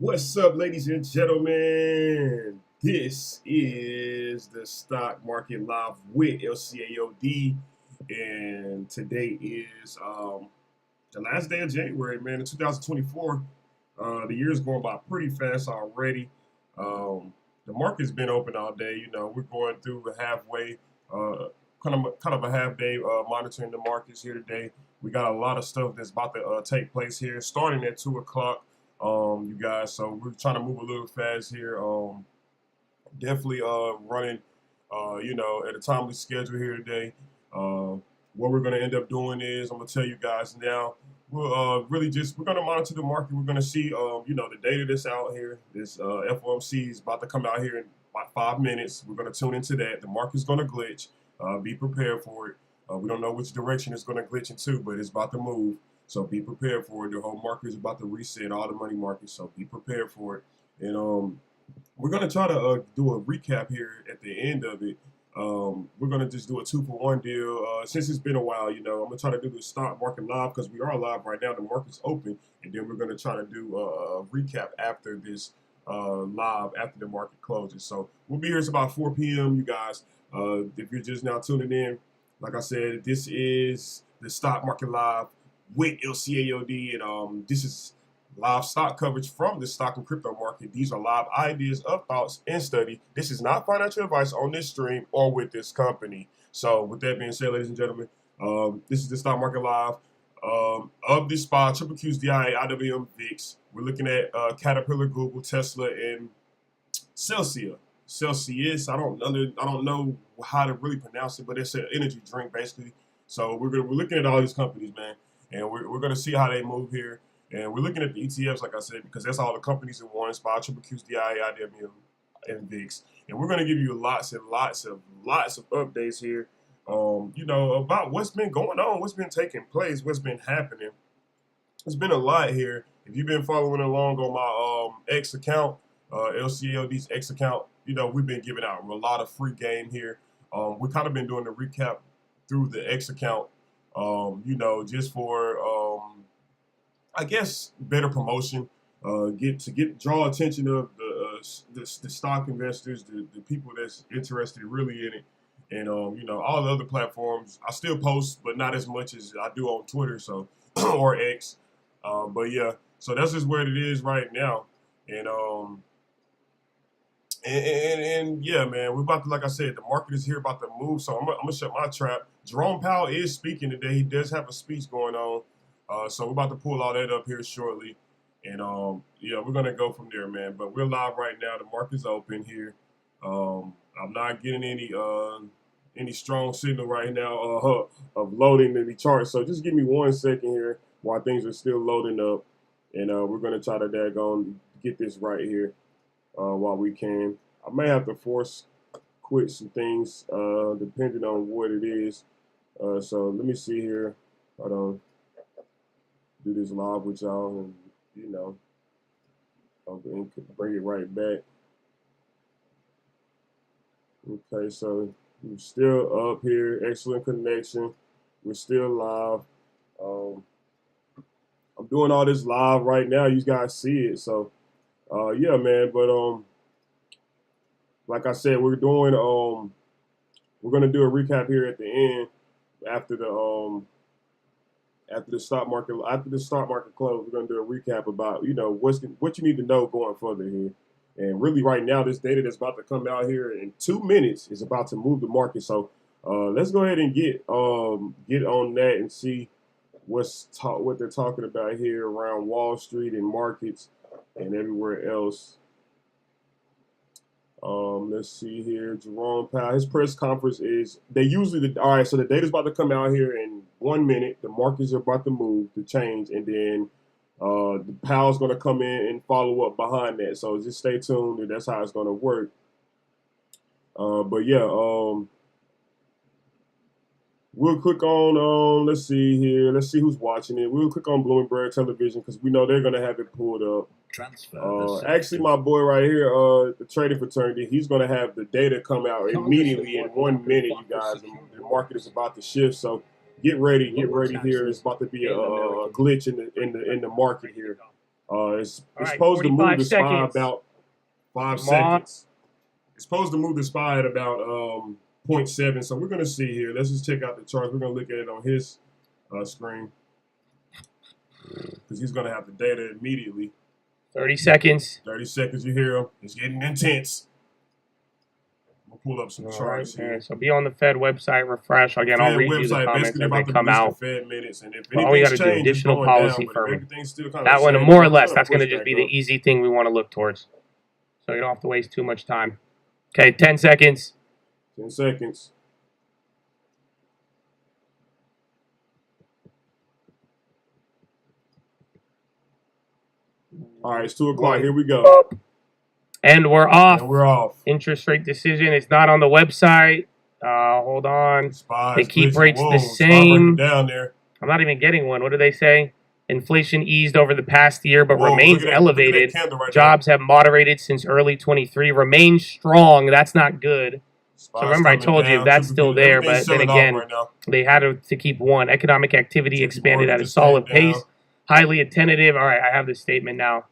What's up, ladies and gentlemen? This is the Stock Market Live with LCAOD, and today is the last day of January, man, in 2024. The year's going by pretty fast already. The market's been open all day. We're going through the halfway, kind of a half day monitoring the markets here today. We got a lot of stuff that's about to take place here, starting at 2 o'clock. You guys, so we're trying to move a little fast here. Definitely running, at a timely schedule here today. What we're going to end up doing is, I'm going to tell you guys now. We're going to monitor the market. We're going to see, the data that's out here. This FOMC is about to come out here in about 5 minutes. We're going to tune into that. The market's going to glitch. Be prepared for it. We don't know which direction it's going to glitch into, but it's about to move. So be prepared for it. The whole market is about to reset, all the money markets. So be prepared for it. And we're going to try to do a recap here at the end of it. We're going to just do a 2-for-1 deal. Since it's been a while, I'm going to try to do the stock market live because we are live right now. The market's open. And then we're going to try to do a recap after this live, after the market closes. So we'll be here. It's about 4 p.m., you guys. If you're just now tuning in, like I said, this is the stock market live with LCAOD, and this is live stock coverage from the stock and crypto market. These are live ideas of thoughts and study. This is not financial advice on this stream or with this company. So with that being said, ladies and gentlemen, this is the stock market live of this SPY, QQQ's DIA, IWM, VIX. We're looking at Caterpillar, Google, Tesla, and CELH. Celsius. I don't know how to really pronounce it, but it's an energy drink basically. So we're looking at all these companies, man. And we're going to see how they move here. And we're looking at the ETFs, like I said, because that's all the companies in one spot, QQQ's, DIA, IWM, and VIX. And we're going to give you lots of updates here, about what's been going on, what's been taking place, what's been happening. It's been a lot here. If you've been following along on my X account, LCAOD's X account, we've been giving out a lot of free game here. We've kind of been doing the recap through the X account. Just for I guess better promotion, draw attention of the stock investors, the people that's interested really in it, and all the other platforms. I still post, but not as much as I do on Twitter, so or X. But yeah, so that's just where it is right now, and yeah, man, we're about to, like I said, the market is here about to move. So I'm gonna shut my trap. Jerome Powell is speaking today. He does have a speech going on. So we're about to pull all that up here shortly. And we're gonna go from there, man. But we're live right now. The market's open here. I'm not getting any strong signal right now of loading any charts. So just give me 1 second here while things are still loading up. And we're gonna try to get this right here. While we can. I may have to force quit some things depending on what it is. So let me see here. Hold on. Do this live with y'all and, I'll bring it right back. Okay, so we're still up here. Excellent connection. We're still live. I'm doing all this live right now. You guys see it. So yeah, man, but like I said, we're gonna do a recap here at the end after the stock market close. We're gonna do a recap about what you need to know going further here. And really, right now, this data that's about to come out here in 2 minutes is about to move the market. So let's go ahead and get on that and see what they're talking about here around Wall Street and markets and everywhere else. Let's see here. Jerome Powell, his press conference is, all right, so the data's about to come out here in 1 minute. The markets are about to move, to change, and then the Powell's going to come in and follow up behind that. So just stay tuned, and that's how it's going to work. But yeah, we'll click on, let's see here. Let's see who's watching it. We'll click on Bloomberg Television because we know they're going to have it pulled up. Actually, my boy right here, the trading fraternity, he's going to have the data come out immediately in 1 minute, you guys. The market is about to shift, so get ready here. It's about to be a glitch in the market here. It's All right, supposed to move 45 the SPY seconds. about 5 Come on. seconds. It's supposed to move the SPY at about 0.7. So we're gonna see here. Let's just check out the charts. We're gonna look at it on his screen because he's gonna have the data immediately. 30 seconds. 30 seconds. You hear him? It's getting intense. We'll pull up some charts here. So be on the Fed website, refresh. Again, I'll read you the comments as they come out. Fed minutes, and if all we got to do, additional policy firming. That one, more or less, that's going to just be the easy thing we want to look towards. So you don't have to waste too much time. Okay, 10 seconds. 10 seconds. All right, it's 2 o'clock. Here we go. And we're off. And we're off. Interest rate decision. It's not on the website. Hold on. They keep rates the same. Down there. I'm not even getting one. What do they say? Inflation eased over the past year, but remains elevated. Jobs have moderated since early 23. Remains strong. That's not good. So remember, I told you that's still there, but then again, they had to keep one. Economic activity expanded at a solid pace. Highly attentive. All right, I have the statement now.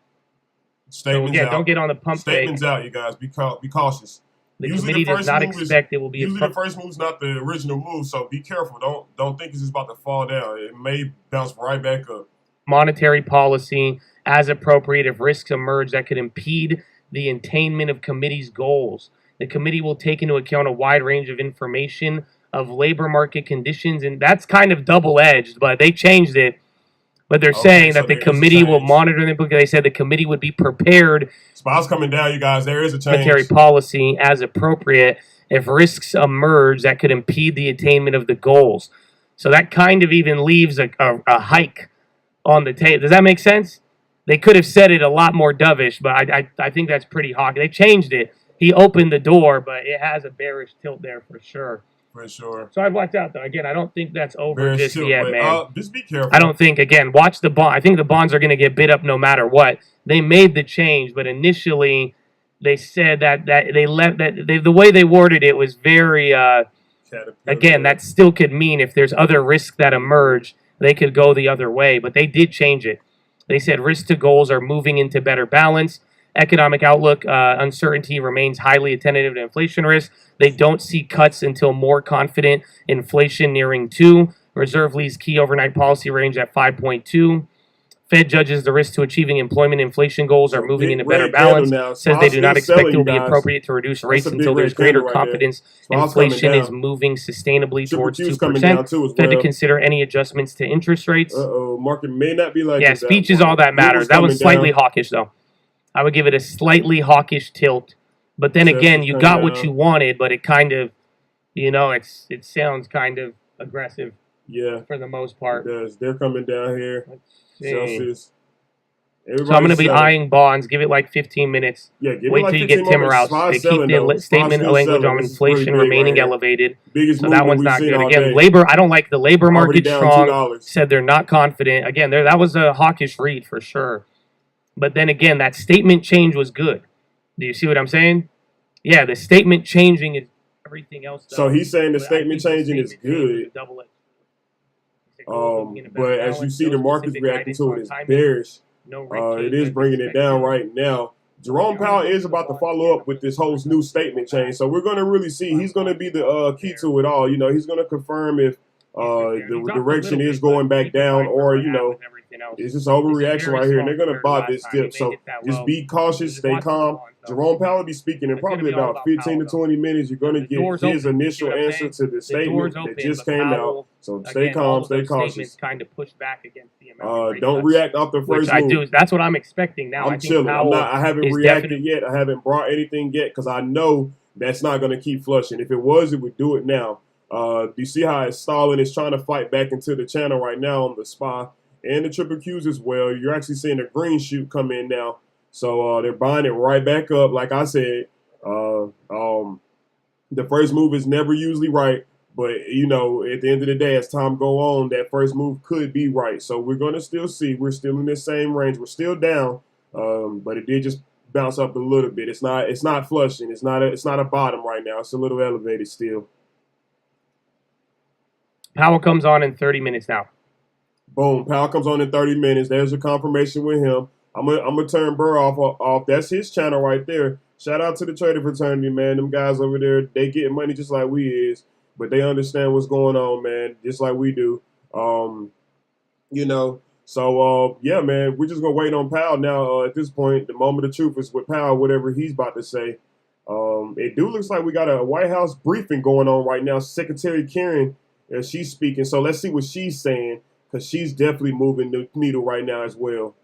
So again, don't get on the pump fake. Statements out, you guys. Be cautious. The committee does not expect it will be. Usually the first move's not the original move, so be careful. Don't think it's just about to fall down. It may bounce right back up. Monetary policy as appropriate if risks emerge that could impede the attainment of committee's goals. The committee will take into account a wide range of information of labor market conditions, and that's kind of double-edged, but they changed it. But they're saying that the committee will monitor them because they said the committee would be prepared. Spot's coming down, you guys. There is a change. Monetary policy as appropriate if risks emerge that could impede the attainment of the goals. So that kind of even leaves a hike on the table. Does that make sense? They could have said it a lot more dovish, but I think that's pretty hawkish. They changed it. He opened the door, but it has a bearish tilt there for sure. For sure. So I've watched out, though. Again, I don't think that's over just yet, man. Just be careful. I don't think, again, watch the bond. I think the bonds are going to get bid up no matter what. They made the change, but initially they said that they left that the way they worded it was very, again, that still could mean if there's other risks that emerge, they could go the other way. But they did change it. They said risk to goals are moving into better balance. Economic outlook uncertainty remains highly attentive to inflation risk. They don't see cuts until more confident inflation nearing 2. Reserve leaves key overnight policy range at 5.2. Fed judges the risk to achieving employment inflation goals are moving into better balance. Says they do not expect it will be appropriate to reduce rates until there's greater confidence inflation is moving sustainably towards 2%. Fed to consider any adjustments to interest rates. Market may not be like that. Speech is all that matters. That was slightly hawkish, though. I would give it a slightly hawkish tilt. But then again, you got what you wanted, but it kind of, it sounds kind of aggressive. Yeah. For the most part. It does. They're coming down here. Celsius. So I'm going to be eyeing bonds. Give it like 15 minutes. Yeah, wait till you get Timmer out. They keep the statement language on inflation remaining elevated. So that one's not good. Again, labor, I don't like the labor market strong. Said they're not confident. Again, that was a hawkish read for sure. But then again, that statement change was good. Do you see what I'm saying? Yeah, the statement changing is everything else. So he's saying the statement changing is good. But as you see, the market's reacting to it is bearish. It is bringing it down right now. Jerome Powell is about to follow up with this whole new statement change. So we're going to really see. He's going to be the key to it all. He's going to confirm if the direction is going back down or, it's just overreaction right here. And they're going to buy this dip. So just be cautious, stay calm. Jerome Powell will be speaking in probably about 15 to 20 minutes. You're going to get his initial answer to the statement that just came out. So stay calm, stay cautious. Kind of push back against the amount don't react off the first move. That's what I'm expecting now. I'm chilling. I haven't reacted yet. I haven't brought anything yet because I know that's not going to keep flushing. If it was, it would do it now. Do you see how it's stalling? It's trying to fight back into the channel right now on the SPY and the triple Qs as well. You're actually seeing a green shoot come in now. So they're buying it right back up. Like I said, the first move is never usually right. But, at the end of the day, as time go on, that first move could be right. So we're going to still see. We're still in this same range. We're still down. But it did just bounce up a little bit. It's not flushing. It's not a bottom right now. It's a little elevated still. Powell comes on in 30 minutes now. Boom. Powell comes on in 30 minutes. There's a confirmation with him. I'm gonna turn Burr off. That's his channel right there. Shout out to the trading fraternity, man. Them guys over there, they getting money just like we is, but they understand what's going on, man, just like we do. Um, you know. So yeah, man, we're just gonna wait on Powell now. At this point, the moment of truth is with Powell, whatever he's about to say. It do looks like we got a White House briefing going on right now. Secretary Karen, she's speaking. So let's see what she's saying because she's definitely moving the needle right now as well.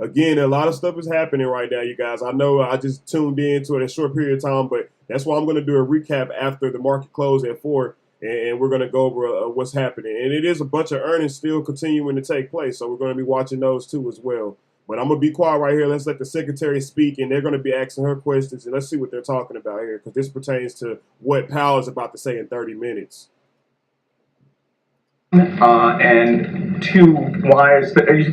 Again, a lot of stuff is happening right now, you guys. I know I just tuned in to it a short period of time, but that's why I'm going to do a recap after the market close at 4, and we're going to go over what's happening. And it is a bunch of earnings still continuing to take place, so we're going to be watching those too as well. But I'm going to be quiet right here. Let's let the secretary speak, and they're going to be asking her questions, and let's see what they're talking about here, because this pertains to what Powell is about to say in 30 minutes. And two, why is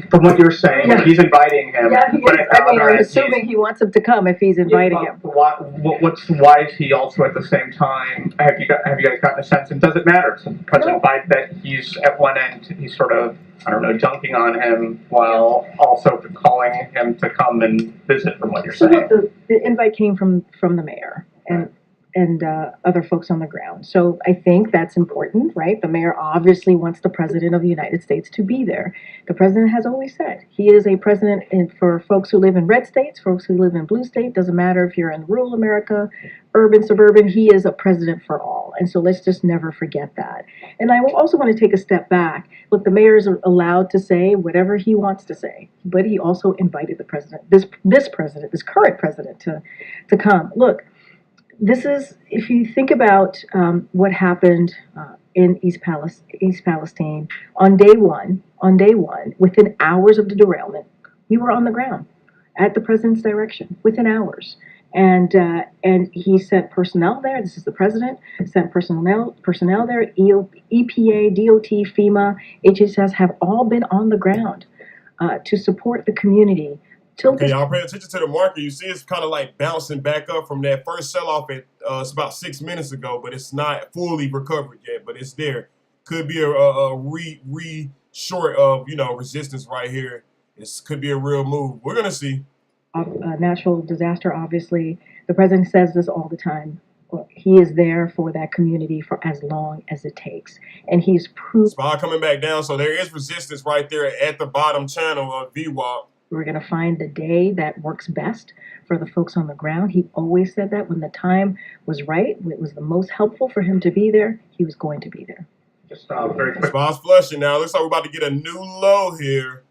from what you're saying, he's inviting him. Yeah, he is. I mean, I'm assuming he wants him to come if he's inviting him. Why is he also at the same time? Have you guys gotten a sense? And does it matter to President Biden that he's at one end, he's sort of, I don't know, dunking on him while also calling him to come and visit, from what you're saying? Look, the invite came from the mayor and other folks on the ground. So I think that's important, right? The mayor obviously wants the president of the United States to be there. The president has always said he is a president for folks who live in red states, folks who live in blue states. Doesn't matter if you're in rural America, urban, suburban, he is a president for all. And so let's just never forget that. And I also want to take a step back. Look, the mayor is allowed to say whatever he wants to say, but he also invited the president, this current president, to come. Look, this is, if you think about what happened in East Palestine on day one, within hours of the derailment, we were on the ground at the president's direction within hours. And he sent personnel there. This is the president. Sent personnel there. EPA, DOT, FEMA, HHS have all been on the ground to support the community. Okay, y'all pay attention to the market. You see it's kind of like bouncing back up from that first sell-off at it's about 6 minutes ago, but it's not fully recovered yet, but it's there. Could be a short of, resistance right here. This could be a real move. We're going to see. A natural disaster, obviously. The president says this all the time. He is there for that community for as long as it takes. And he's proved... SPY coming back down, so there is resistance right there at the bottom channel of VWAP. We're going to find the day that works best for the folks on the ground. He always said that when the time was right, it was the most helpful for him to be there, he was going to be there. Just very quick. SPY's flushing now. Looks like we're about to get a new low here.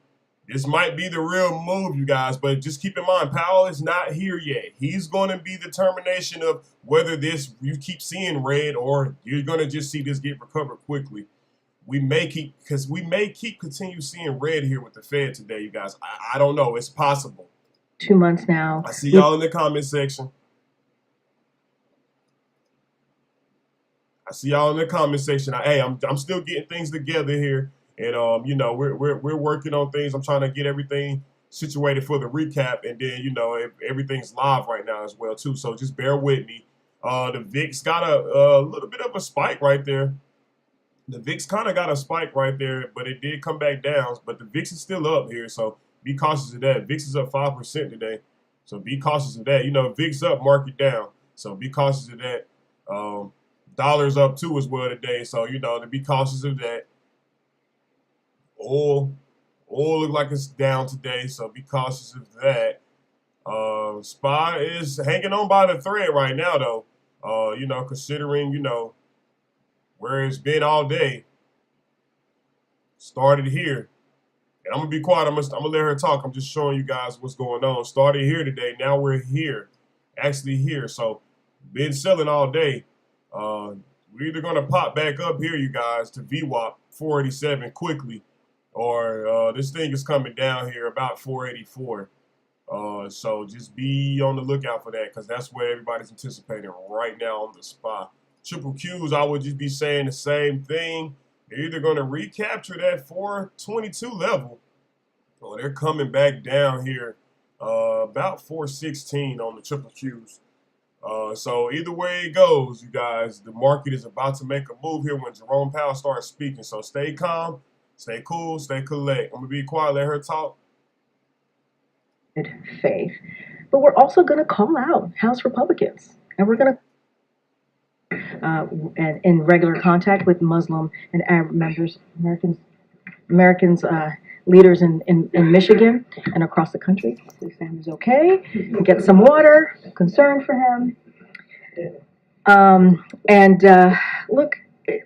This might be the real move, you guys, but just keep in mind, Powell is not here yet. He's going to be the determination of whether you keep seeing red or you're going to just see this get recovered quickly. We may keep continue seeing red here with the Fed today, you guys. I don't know. It's possible. 2 months now. I see y'all in the comment section. Hey, I'm still getting things together here, and we're working on things. I'm trying to get everything situated for the recap, and then everything's live right now as well too. So just bear with me. The VIX got a little bit of a spike right there. The VIX kind of got a spike right there, but it did come back down. But the VIX is still up here, so be cautious of that. VIX is up 5% today, so be cautious of that. VIX up, market down, so be cautious of that. Dollar's up too as well today, so to be cautious of that. Oil look like it's down today, so be cautious of that. SPY is hanging on by the thread right now, though. Considering where it's been all day. Started here. And I'm going to be quiet. I'm gonna let her talk. I'm just showing you guys what's going on. Started here today. Now we're here. Actually here. So, been selling all day. We're either going to pop back up here, you guys, to VWAP 487 quickly. Or this thing is coming down here about 484. So, just be on the lookout for that. Because that's what everybody's anticipating right now on the SPY. Triple Qs, I would just be saying the same thing. They're either going to recapture that 422 level or they're coming back down here about 416 on the triple Qs. So either way it goes, you guys, the market is about to make a move here when Jerome Powell starts speaking. So stay calm. Stay cool, stay collect. I'm gonna be quiet, let her talk. Faith. But we're also going to call out House Republicans, and we're going to and in regular contact with Muslim and Arab members, Americans, leaders in Michigan and across the country. His family's okay. Get some water. Concerned for him. Look,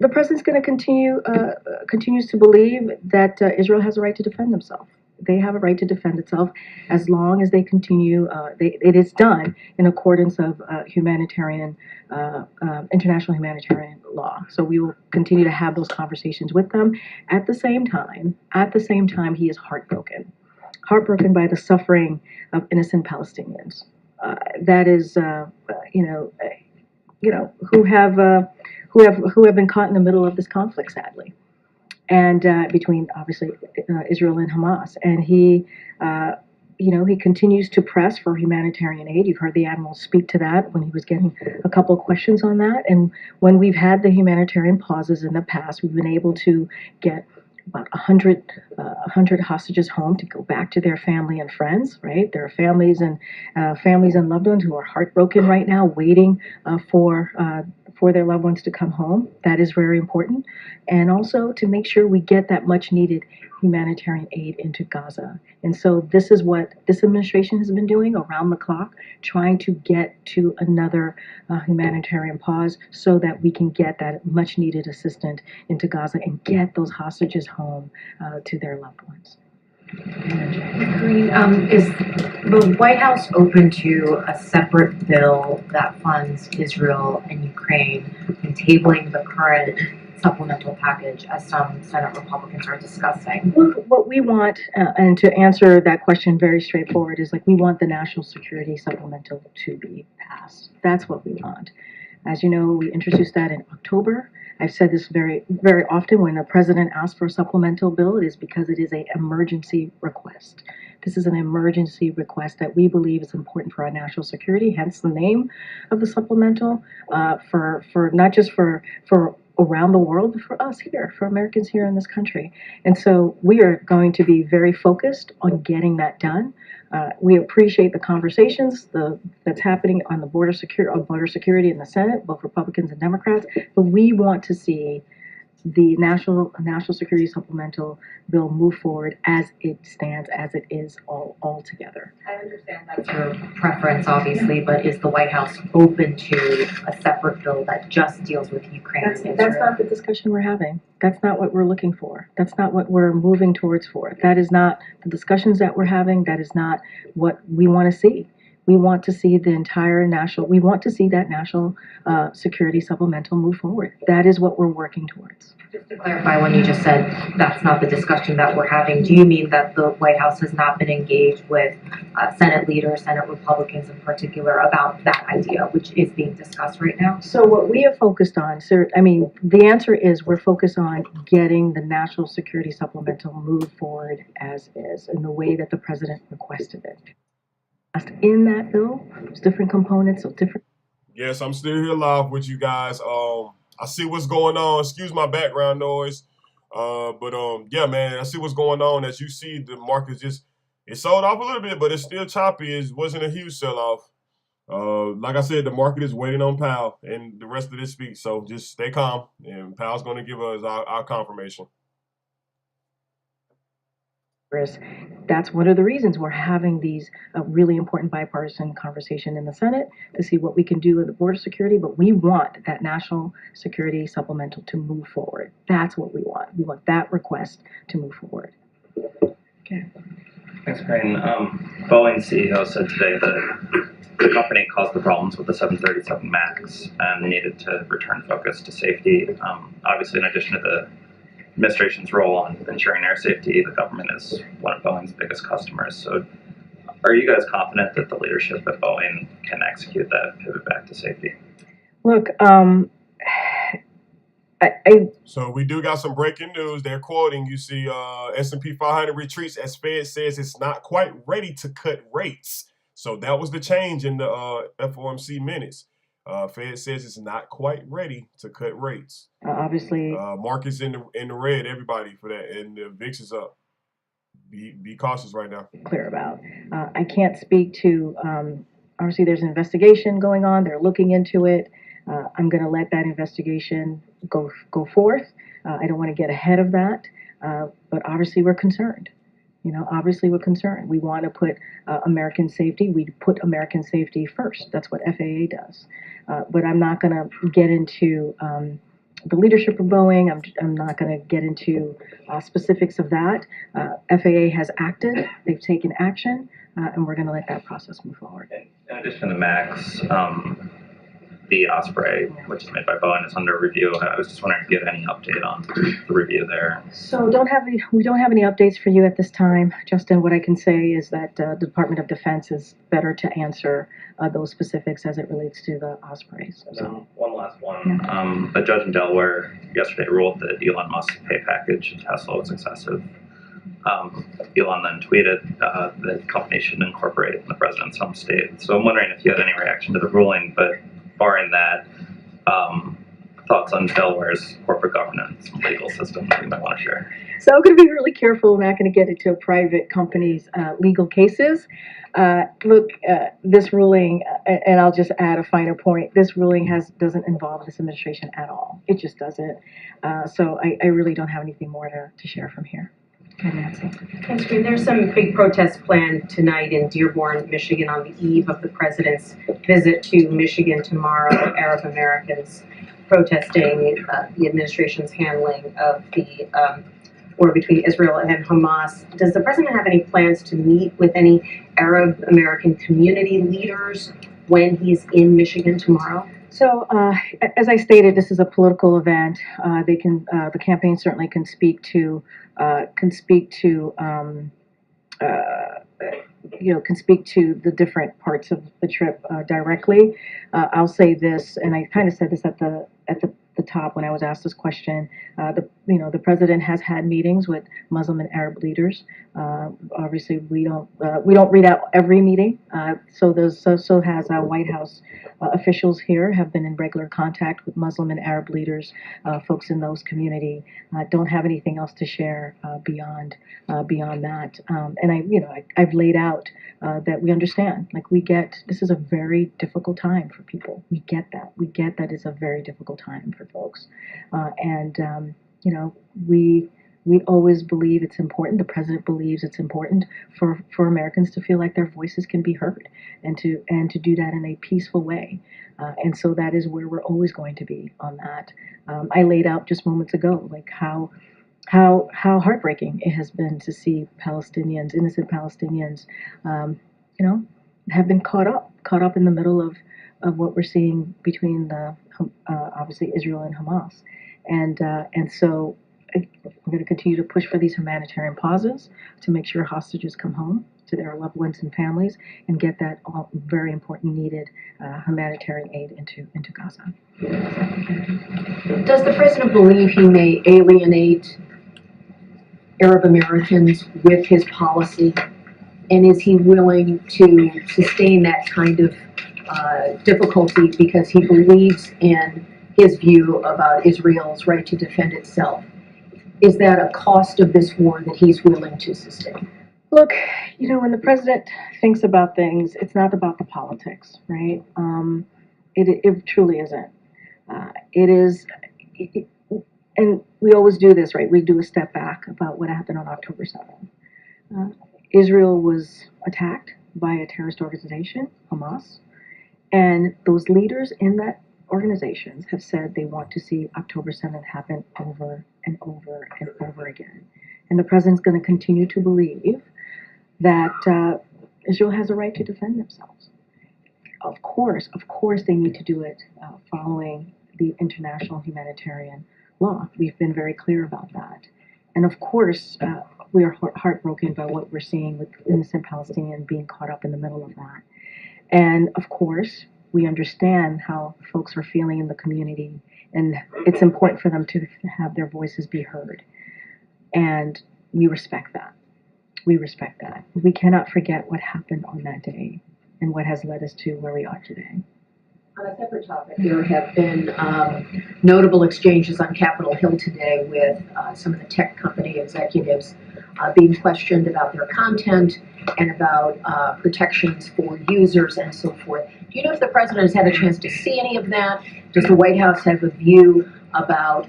the president's going to continues to believe that Israel has a right to defend himself. They have a right to defend itself as long as they continue. It is done in accordance of international humanitarian law. So we will continue to have those conversations with them. At the same time, he is heartbroken by the suffering of innocent Palestinians. That is, who have been caught in the middle of this conflict, sadly, and between obviously Israel and Hamas. And he continues to press for humanitarian aid. You've heard the admiral speak to that when he was getting a couple of questions on that. And when we've had the humanitarian pauses in the past, we've been able to get about 100 hostages home to go back to their family and friends. Right, there are families and loved ones who are heartbroken right now, waiting for their loved ones to come home. That is very important, and also to make sure we get that much needed humanitarian aid into Gaza. And so this is what this administration has been doing around the clock, trying to get to another humanitarian pause so that we can get that much needed assistance into Gaza and get those hostages home to their loved ones. Green, is the White House open to a separate bill that funds Israel and Ukraine and tabling the current supplemental package as some Senate Republicans are discussing? What we want, and to answer that question very straightforward, is we want the national security supplemental to be passed. That's what we want. As you know, we introduced that in October. I've said this very, very often when the president asks for a supplemental bill, it is because it is an emergency request. This is an emergency request that we believe is important for our national security, hence the name of the supplemental, for not just for around the world, but for us here, for Americans here in this country. And so we are going to be very focused on getting that done. We appreciate the conversations that's happening on border security in the Senate, both Republicans and Democrats, but we want to see the national security supplemental bill move forward as it stands, as it is all together. I understand that's your preference, obviously, but is the White House open to a separate bill that just deals with Ukraine and Israel? That's not the discussion we're having. That's not what we're looking for. That's not what we're moving towards for. That is not the discussions that we're having. That is not what we want to see. We want to see we want to see that national security supplemental move forward. That is what we're working towards. Just to clarify, when you just said that's not the discussion that we're having, do you mean that the White House has not been engaged with Senate leaders, Senate Republicans in particular, about that idea, which is being discussed right now? So what we are focused on, the answer is we're focused on getting the national security supplemental move forward as is, in the way that the president requested it. In that bill, there's different components of different. Yes, I'm still here live with you guys. I see what's going on. Excuse my background noise. Yeah, man, I see what's going on. As you see, the market it sold off a little bit, but it's still choppy. It wasn't a huge sell-off. Like I said, the market is waiting on Powell and the rest of this speech. So just stay calm, and Powell's going to give us our confirmation. That's one of the reasons we're having these really important bipartisan conversation in the Senate to see what we can do with the border security, but we want that national security supplemental to move forward. That's what we want. We want that request to move forward. Okay. Thanks, Corinne. Boeing CEO said today that the company caused the problems with the 737 MAX and needed to return focus to safety. Obviously, in addition to the administration's role on ensuring air safety, the government is one of Boeing's biggest customers. So are you guys confident that the leadership at Boeing can execute that pivot back to safety? Look, So we do got some breaking news. They're quoting, you see, S&P 500 retreats as Fed says it's not quite ready to cut rates. So that was the change in the FOMC minutes. Fed says it's not quite ready to cut rates. Obviously, markets in the red, everybody for that, and the VIX is up. Be cautious right now. Clear about. I can't speak to. Obviously, there's an investigation going on. They're looking into it. I'm going to let that investigation go forth. I don't want to get ahead of that, but obviously we're concerned. Obviously we're concerned. We want to put American safety. We put American safety first. That's what FAA does. But I'm not going to get into the leadership of Boeing. I'm not going to get into specifics of that. FAA has acted. They've taken action, and we're going to let that process move forward. In addition to Max, the Osprey, which is made by Boeing, is under review. I was just wondering if you had any update on the review there. So we don't have any updates for you at this time, Justin. What I can say is that the Department of Defense is better to answer those specifics as it relates to the Ospreys. So one last one. A judge in Delaware yesterday ruled that Elon Musk's pay package at Tesla was excessive. Elon then tweeted that the company should incorporate the president's home state. So I'm wondering if you had any reaction to the ruling, but barring that, thoughts on Delaware's corporate governance and legal system that you might want to share. So I'm going to be really careful. I'm not going to get into a private company's legal cases. Look, this ruling, and I'll just add a finer point, this ruling doesn't involve this administration at all. It just doesn't. So I really don't have anything more to share from here. Nancy. Thanks, Green. There's some big protests planned tonight in Dearborn, Michigan, on the eve of the president's visit to Michigan tomorrow. Arab Americans protesting the administration's handling of the war between Israel and Hamas. Does the president have any plans to meet with any Arab American community leaders when he's in Michigan tomorrow? So, as I stated, this is a political event. The campaign certainly can speak to the different parts of the trip directly. I'll say this, and I kind of said this at the top when I was asked this question. The president has had meetings with Muslim and Arab leaders. Obviously, we don't read out every meeting. So has White House officials here have been in regular contact with Muslim and Arab leaders, folks in those community. Don't have anything else to share beyond that. And I've laid out that we understand. Like, we get this is a very difficult time for people. We get that. We get that it's a very difficult time for folks. We always believe it's important. The president believes it's important for Americans to feel like their voices can be heard, and to do that in a peaceful way. And so that is where we're always going to be on that. I laid out just moments ago, like how heartbreaking it has been to see Palestinians, innocent Palestinians, have been caught up in the middle of what we're seeing between the obviously Israel and Hamas, and so we're going to continue to push for these humanitarian pauses to make sure hostages come home to their loved ones and families, and get that all very important needed humanitarian aid into Gaza. Does the president believe he may alienate Arab Americans with his policy? And is he willing to sustain that kind of difficulty because he believes in his view about Israel's right to defend itself? Is that a cost of this war that he's willing to sustain? Look, when the president thinks about things, it's not about the politics, right? It truly isn't. It is, and we always do this, right? We do a step back about what happened on October 7th. Israel was attacked by a terrorist organization, Hamas, and those leaders in that organizations have said they want to see October 7th happen over and over and over again. And the president's going to continue to believe that Israel has a right to defend themselves. Of course, they need to do it following the international humanitarian law. We've been very clear about that. And of course, we are heartbroken by what we're seeing with innocent Palestinians being caught up in the middle of that. And of course, we understand how folks are feeling in the community, and it's important for them to have their voices be heard. And we respect that. We respect that. We cannot forget what happened on that day and what has led us to where we are today. On a separate topic, there have been notable exchanges on Capitol Hill today with some of the tech company executives being questioned about their content and about protections for users and so forth. Do you know if the president has had a chance to see any of that? Does the White House have a view about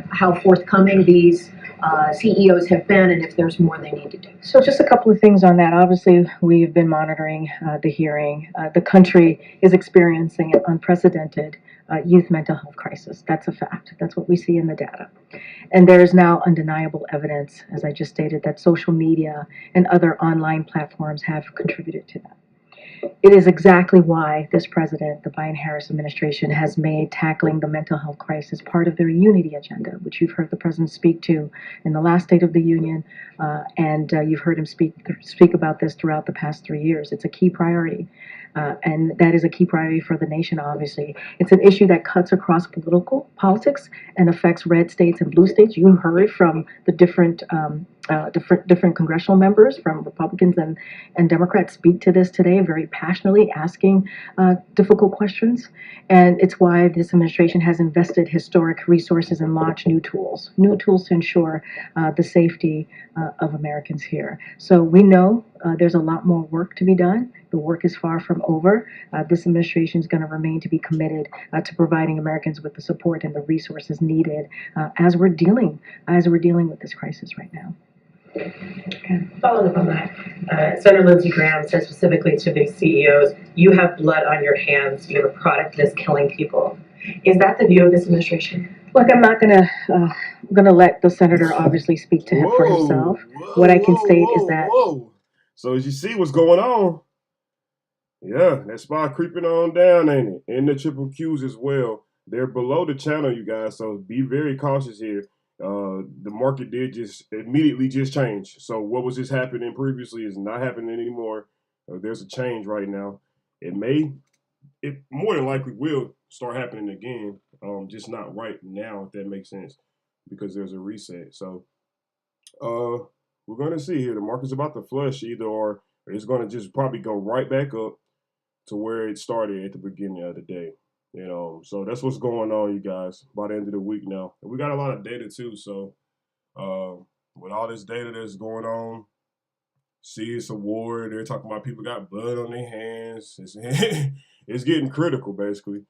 how forthcoming these CEOs have been and if there's more they need to do? So just a couple of things on that. Obviously, we've been monitoring the hearing. The country is experiencing an unprecedented youth mental health crisis. That's a fact. That's what we see in the data. And there is now undeniable evidence, as I just stated, that social media and other online platforms have contributed to that. It is exactly why this president, the Biden-Harris administration, has made tackling the mental health crisis part of their unity agenda, which you've heard the president speak to in the last State of the Union, and you've heard him speak about this throughout the past 3 years. It's a key priority, and that is a key priority for the nation, obviously. It's an issue that cuts across politics and affects red states and blue states. You heard from the different congressional members, from Republicans and Democrats, speak to this today very passionately, asking difficult questions. And it's why this administration has invested historic resources and launched new tools to ensure the safety of Americans here. So we know there's a lot more work to be done. The work is far from over. This administration is going to remain to be committed to providing Americans with the support and the resources needed as we're dealing with this crisis right now. Okay. Following up on that, Senator Lindsey Graham said specifically to the CEOs, you have blood on your hands, you have a product that is killing people. Is that the view of this administration? Look, I'm not gonna let the senator obviously speak to him for himself. What I can state is that. So as you see what's going on, yeah, that spot creeping on down, ain't it? And the triple Qs as well. They're below the channel, you guys, so be very cautious here. The market did just immediately change. So what was just happening previously is not happening anymore. There's a change right now. It more than likely will start happening again. Just not right now, if that makes sense, because there's a reset. So we're gonna see here. The market's about to flush either, or it's gonna just probably go right back up to where it started at the beginning of the day. So that's what's going on, you guys, by the end of the week now. And we got a lot of data too, so with all this data that's going on, see it's a war, they're talking about people got blood on their hands. It's getting critical, basically.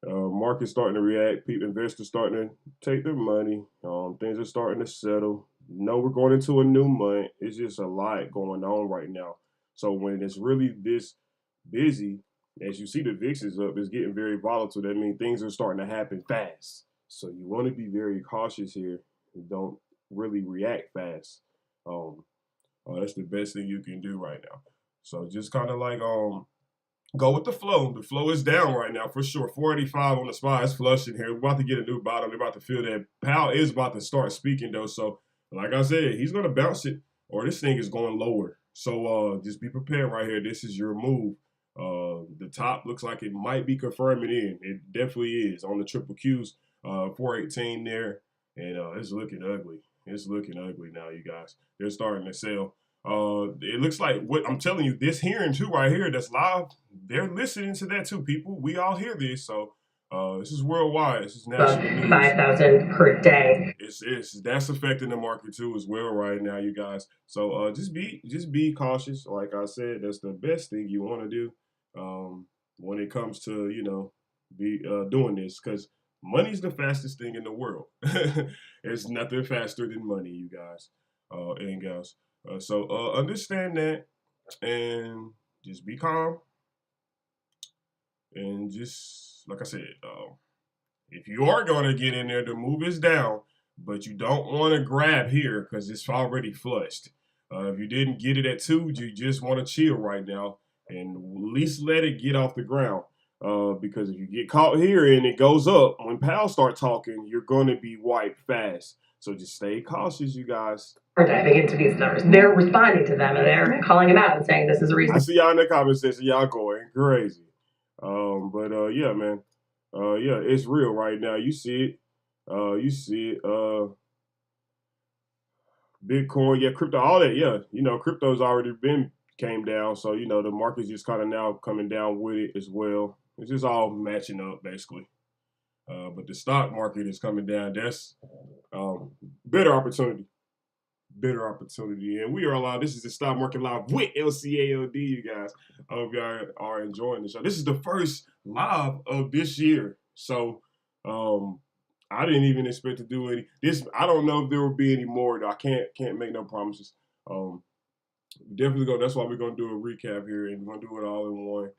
Market's starting to react, investors starting to take their money, things are starting to settle. We're going into a new month. It's just a lot going on right now. So when it's really this busy, as you see the VIX is up, it's getting very volatile. That means things are starting to happen fast. So you want to be very cautious here and don't really react fast. That's the best thing you can do right now. So just kind of like go with the flow. The flow is down right now for sure. 485 on the spot. It's flushing here. We're about to get a new bottom. They're about to feel that. Powell is about to start speaking though. So like I said, he's going to bounce it, or this thing is going lower. So just be prepared right here. This is your move. The top looks like it might be confirming in. It definitely is on the triple Qs, 418 there, and it's looking ugly. It's looking ugly now, you guys. They're starting to sell. It looks like what I'm telling you, this hearing too right here that's live, they're listening to that too, people. We all hear this, so this is worldwide. This is national news. 5,000 per day. That's affecting the market too as well right now, you guys. So just be cautious. Like I said, that's the best thing you want to do when it comes to be doing this, because money's the fastest thing in the world. It's nothing faster than money, you guys and gals. So understand that and just be calm. And just, like I said, if you are going to get in there, the move is down, but you don't want to grab here because it's already flushed. If you didn't get it at 2, you just want to chill right now and at least let it get off the ground. Because if you get caught here and it goes up, when Powell starts talking, you're going to be wiped fast. So just stay cautious, you guys. Are diving into these numbers. They're responding to them and they're calling them out and saying this is a reason. I see y'all in the comment section. Y'all going crazy. But yeah, man. Yeah, it's real right now. You see it. Bitcoin, yeah, crypto, all that, yeah. Crypto's already came down. So, the market's just kind of now coming down with it as well. It's just all matching up basically. But the stock market is coming down. That's better opportunity. Better opportunity. And we are live. This is the Stock Market Live with LCAOD, you guys. I hope y'all are enjoying the show. This is the first live of this year. So I didn't even expect to do any. I don't know if there will be any more. I can't make no promises. Definitely go. That's why we're gonna do a recap here, and we're gonna do it all in one.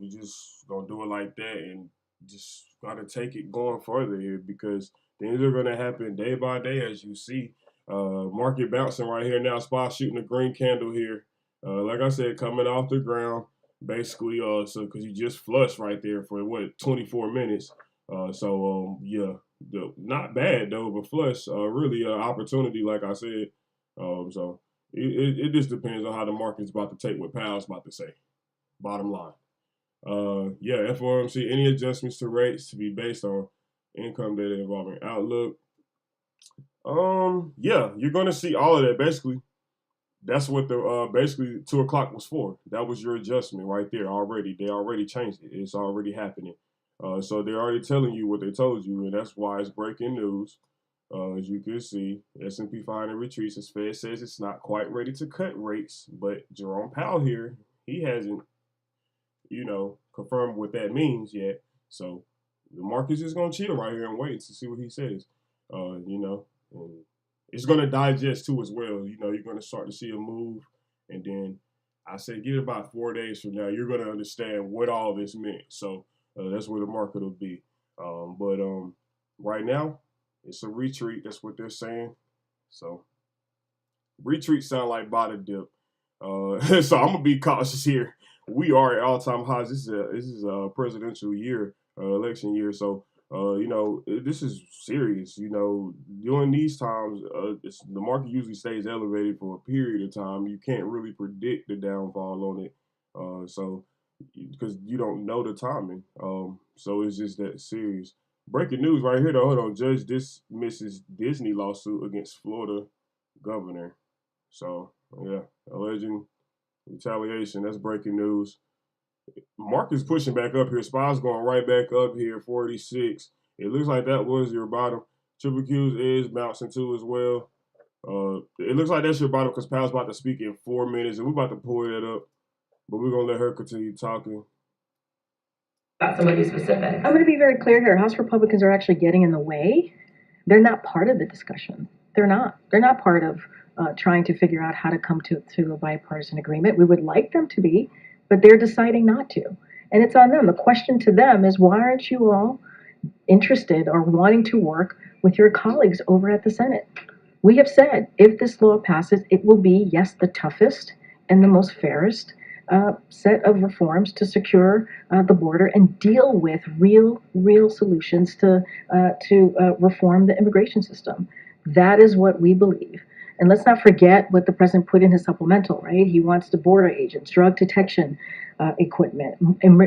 We just gonna do it like that, and just gotta take it going further here because things are gonna happen day by day, as you see. Market bouncing right here now. Spot shooting a green candle here. Like I said, coming off the ground, basically. So because you just flushed right there for what 24 minutes. Yeah, not bad though, but flush. Really, opportunity, like I said. So. It just depends on how the market's about to take what Powell's about to say. Bottom line. Yeah, FOMC, any adjustments to rates to be based on income data involving outlook. Yeah, you're gonna see all of that. Basically, that's what the basically 2 o'clock was for. That was your adjustment right there already. They already changed it. It's already happening. So they're already telling you what they told you, and that's why it's breaking news. As you can see, S&P 500 retreats as Fed says it's not quite ready to cut rates, but Jerome Powell here, he hasn't, confirmed what that means yet. So the market's just gonna chill right here and wait to see what he says. And it's gonna digest too as well. You're gonna start to see a move, and then I say give it about 4 days from now, you're gonna understand what all this meant. So that's where the market will be. But right now, it's a retreat. That's what they're saying. So retreat sound like bottom dip. So I'm gonna be cautious here. We are at all-time highs. This is a presidential year, election year. So this is serious. During these times, the market usually stays elevated for a period of time. You can't really predict the downfall on it. So because you don't know the timing. So it's just that serious. Breaking news right here, though. Hold on. Judge dismisses Disney lawsuit against Florida governor. So, yeah, alleging retaliation. That's breaking news. Market's pushing back up here. SPY's going right back up here, 46. It looks like that was your bottom. QQQ is bouncing too as well. It looks like that's your bottom because Powell's about to speak in 4 minutes, and we're about to pull that up. But we're going to let her continue talking. Somebody specific. I'm going to be very clear here. House Republicans are actually getting in the way. They're not part of the discussion. They're not. They're not part of trying to figure out how to come to a bipartisan agreement. We would like them to be, but they're deciding not to. And it's on them. The question to them is, why aren't you all interested or wanting to work with your colleagues over at the Senate? We have said if this law passes, it will be, yes, the toughest and the most fairest set of reforms to secure the border and deal with real solutions to reform the immigration system. That is what we believe. And let's not forget what the president put in his supplemental, right? He wants the border agents, drug detection equipment,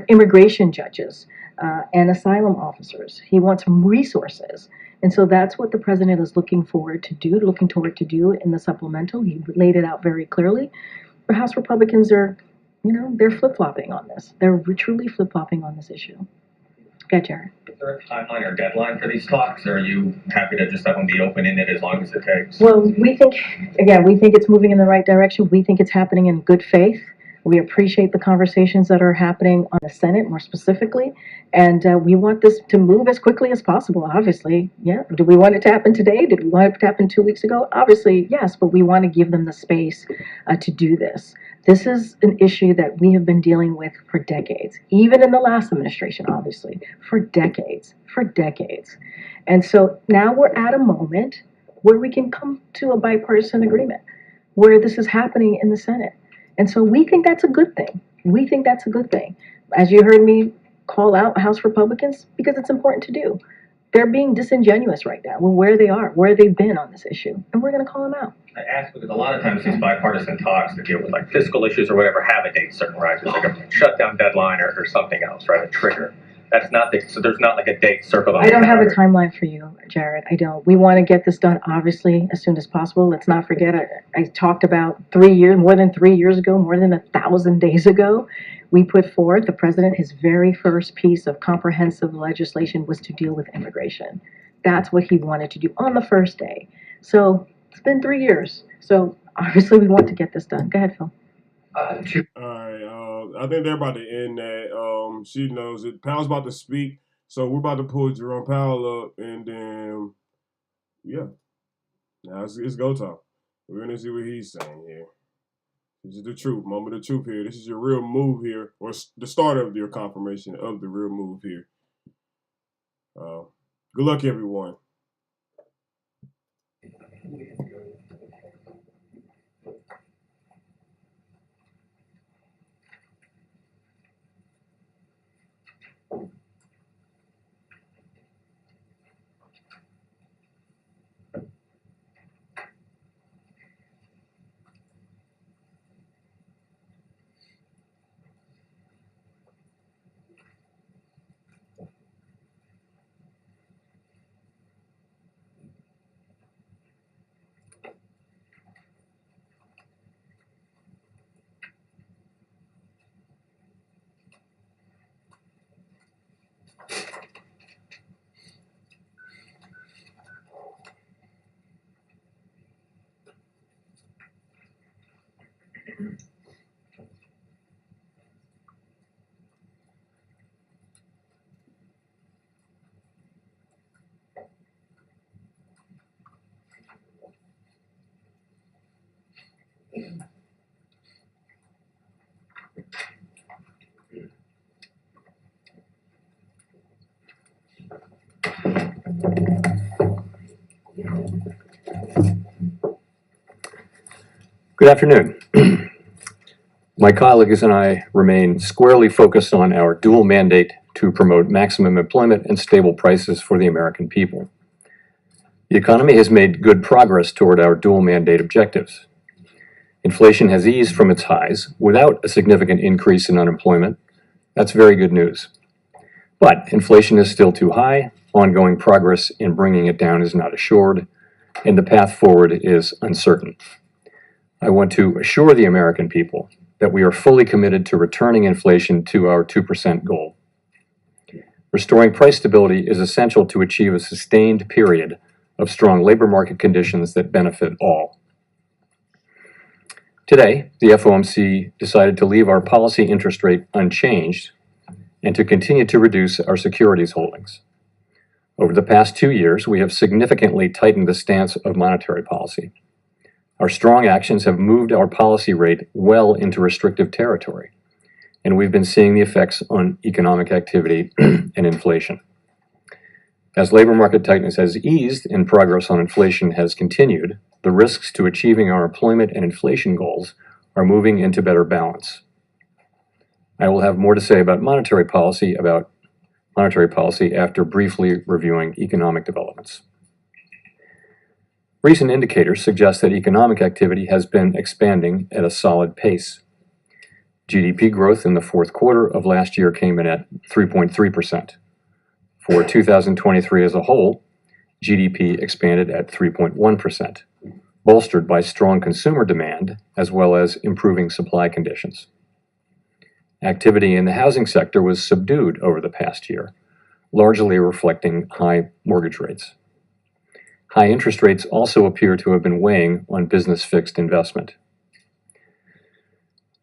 immigration judges, and asylum officers. He wants resources. And so that's what the president is looking toward to do in the supplemental. He laid it out very clearly. The House Republicans are, they're flip-flopping on this. They're truly flip-flopping on this issue. Okay, Jared. Is there a timeline or deadline for these talks, or are you happy to just have them be open-ended as long as it takes? Well, we think it's moving in the right direction. We think it's happening in good faith. We appreciate the conversations that are happening on the Senate more specifically, and we want this to move as quickly as possible, obviously. Yeah. Do we want it to happen today? Did we want it to happen 2 weeks ago? Obviously, yes, but we want to give them the space to do this. This is an issue that we have been dealing with for decades, even in the last administration, obviously, for decades. And so now we're at a moment where we can come to a bipartisan agreement, where this is happening in the Senate. And so we think that's a good thing. As you heard me call out House Republicans, because it's important to do. They're being disingenuous right now with where they are, where they've been on this issue, and we're going to call them out. I ask because a lot of times these bipartisan talks that deal with fiscal issues or whatever have a date certain, right? There's like a shutdown deadline or something else, right? A trigger. That is not so there's not like a date circled on I the don't have a calendar. timeline for you, Jared. I don't. We want to get this done, obviously, as soon as possible. Let's not forget, I talked about 3 years, more than 3 years ago, more than 1,000 days ago, we put forward, the president, his very first piece of comprehensive legislation was to deal with immigration. That's what he wanted to do on the first day. So it's been 3 years. So obviously we want to get this done. Go ahead, Phil. All right, I think they're about to end that. She knows it. Powell's about to speak, so we're about to pull Jerome Powell up, and then yeah, now it's go time. We're gonna see what he's saying here. This is the truth, moment of truth here. This is your real move here, or the start of your confirmation of the real move here. Good luck, everyone. Good afternoon. My colleagues and I remain squarely focused on our dual mandate to promote maximum employment and stable prices for the American people. The economy has made good progress toward our dual mandate objectives. Inflation has eased from its highs without a significant increase in unemployment. That's very good news. But inflation is still too high, ongoing progress in bringing it down is not assured, and the path forward is uncertain. I want to assure the American people that we are fully committed to returning inflation to our 2% goal. Restoring price stability is essential to achieve a sustained period of strong labor market conditions that benefit all. Today, the FOMC decided to leave our policy interest rate unchanged and to continue to reduce our securities holdings. Over the past 2 years, we have significantly tightened the stance of monetary policy. Our strong actions have moved our policy rate well into restrictive territory, and we've been seeing the effects on economic activity and inflation. As labor market tightness has eased and progress on inflation has continued, the risks to achieving our employment and inflation goals are moving into better balance. I will have more to say about monetary policy after briefly reviewing economic developments. Recent indicators suggest that economic activity has been expanding at a solid pace. GDP growth in the fourth quarter of last year came in at 3.3%. For 2023 as a whole, GDP expanded at 3.1%, bolstered by strong consumer demand as well as improving supply conditions. Activity in the housing sector was subdued over the past year, largely reflecting high mortgage rates. High interest rates also appear to have been weighing on business fixed investment.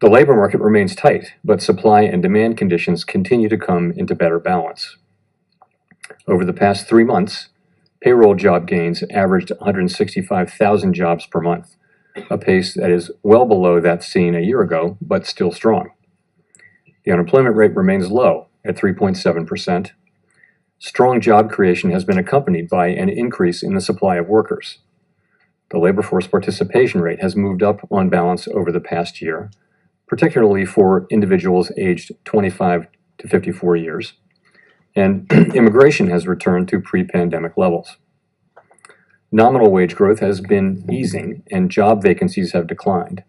The labor market remains tight, but supply and demand conditions continue to come into better balance. Over the past 3 months, payroll job gains averaged 165,000 jobs per month, a pace that is well below that seen a year ago, but still strong. The unemployment rate remains low at 3.7%. Strong job creation has been accompanied by an increase in the supply of workers. The labor force participation rate has moved up on balance over the past year, particularly for individuals aged 25 to 54 years, and immigration has returned to pre-pandemic levels. Nominal wage growth has been easing and job vacancies have declined.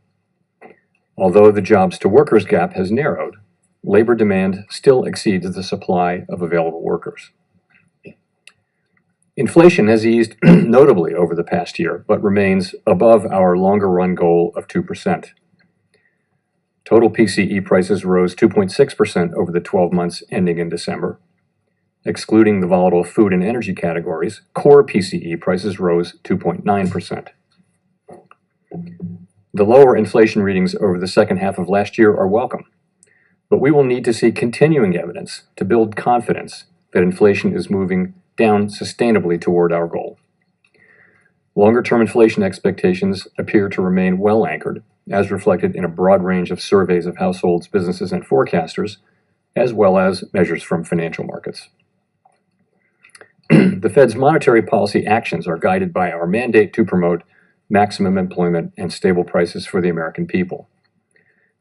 Although the jobs to workers gap has narrowed, labor demand still exceeds the supply of available workers. Inflation has eased notably over the past year, but remains above our longer run goal of 2%. Total PCE prices rose 2.6% over the 12 months ending in December. Excluding the volatile food and energy categories, core PCE prices rose 2.9%. The lower inflation readings over the second half of last year are welcome, but we will need to see continuing evidence to build confidence that inflation is moving down sustainably toward our goal. Longer-term inflation expectations appear to remain well anchored, as reflected in a broad range of surveys of households, businesses, and forecasters, as well as measures from financial markets. The Fed's monetary policy actions are guided by our mandate to promote maximum employment and stable prices for the American people.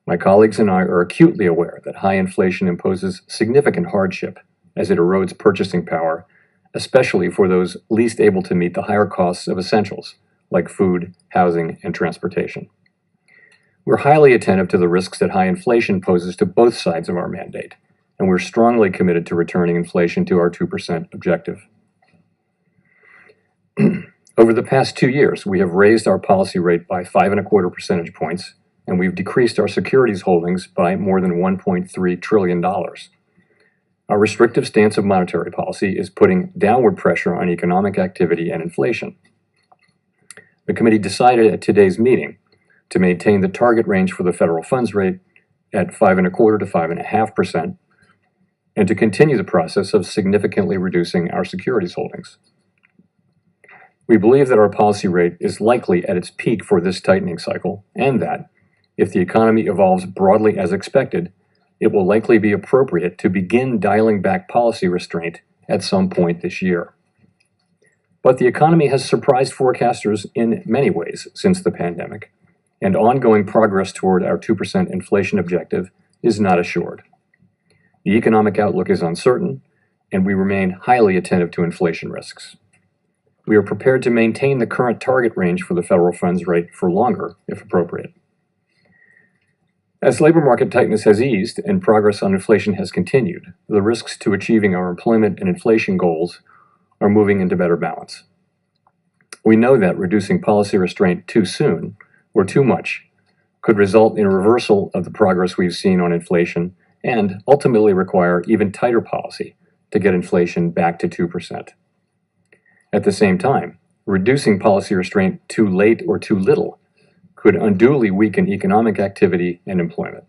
My colleagues and I are acutely aware that high inflation imposes significant hardship as it erodes purchasing power, especially for those least able to meet the higher costs of essentials like food, housing, and transportation. We're highly attentive to the risks that high inflation poses to both sides of our mandate, and we're strongly committed to returning inflation to our 2% objective. Over the past 2 years, we have raised our policy rate by 5.25 percentage points, and we've decreased our securities holdings by more than $1.3 trillion. Our restrictive stance of monetary policy is putting downward pressure on economic activity and inflation. The committee decided at today's meeting to maintain the target range for the federal funds rate at 5.25% to 5.5%, and to continue the process of significantly reducing our securities holdings. We believe that our policy rate is likely at its peak for this tightening cycle, and that, if the economy evolves broadly as expected, it will likely be appropriate to begin dialing back policy restraint at some point this year. But the economy has surprised forecasters in many ways since the pandemic, and ongoing progress toward our 2% inflation objective is not assured. The economic outlook is uncertain, and we remain highly attentive to inflation risks. We are prepared to maintain the current target range for the federal funds rate for longer, if appropriate. As labor market tightness has eased and progress on inflation has continued, the risks to achieving our employment and inflation goals are moving into better balance. We know that reducing policy restraint too soon or too much could result in a reversal of the progress we've seen on inflation and ultimately require even tighter policy to get inflation back to 2%. At the same time, reducing policy restraint too late or too little could unduly weaken economic activity and employment.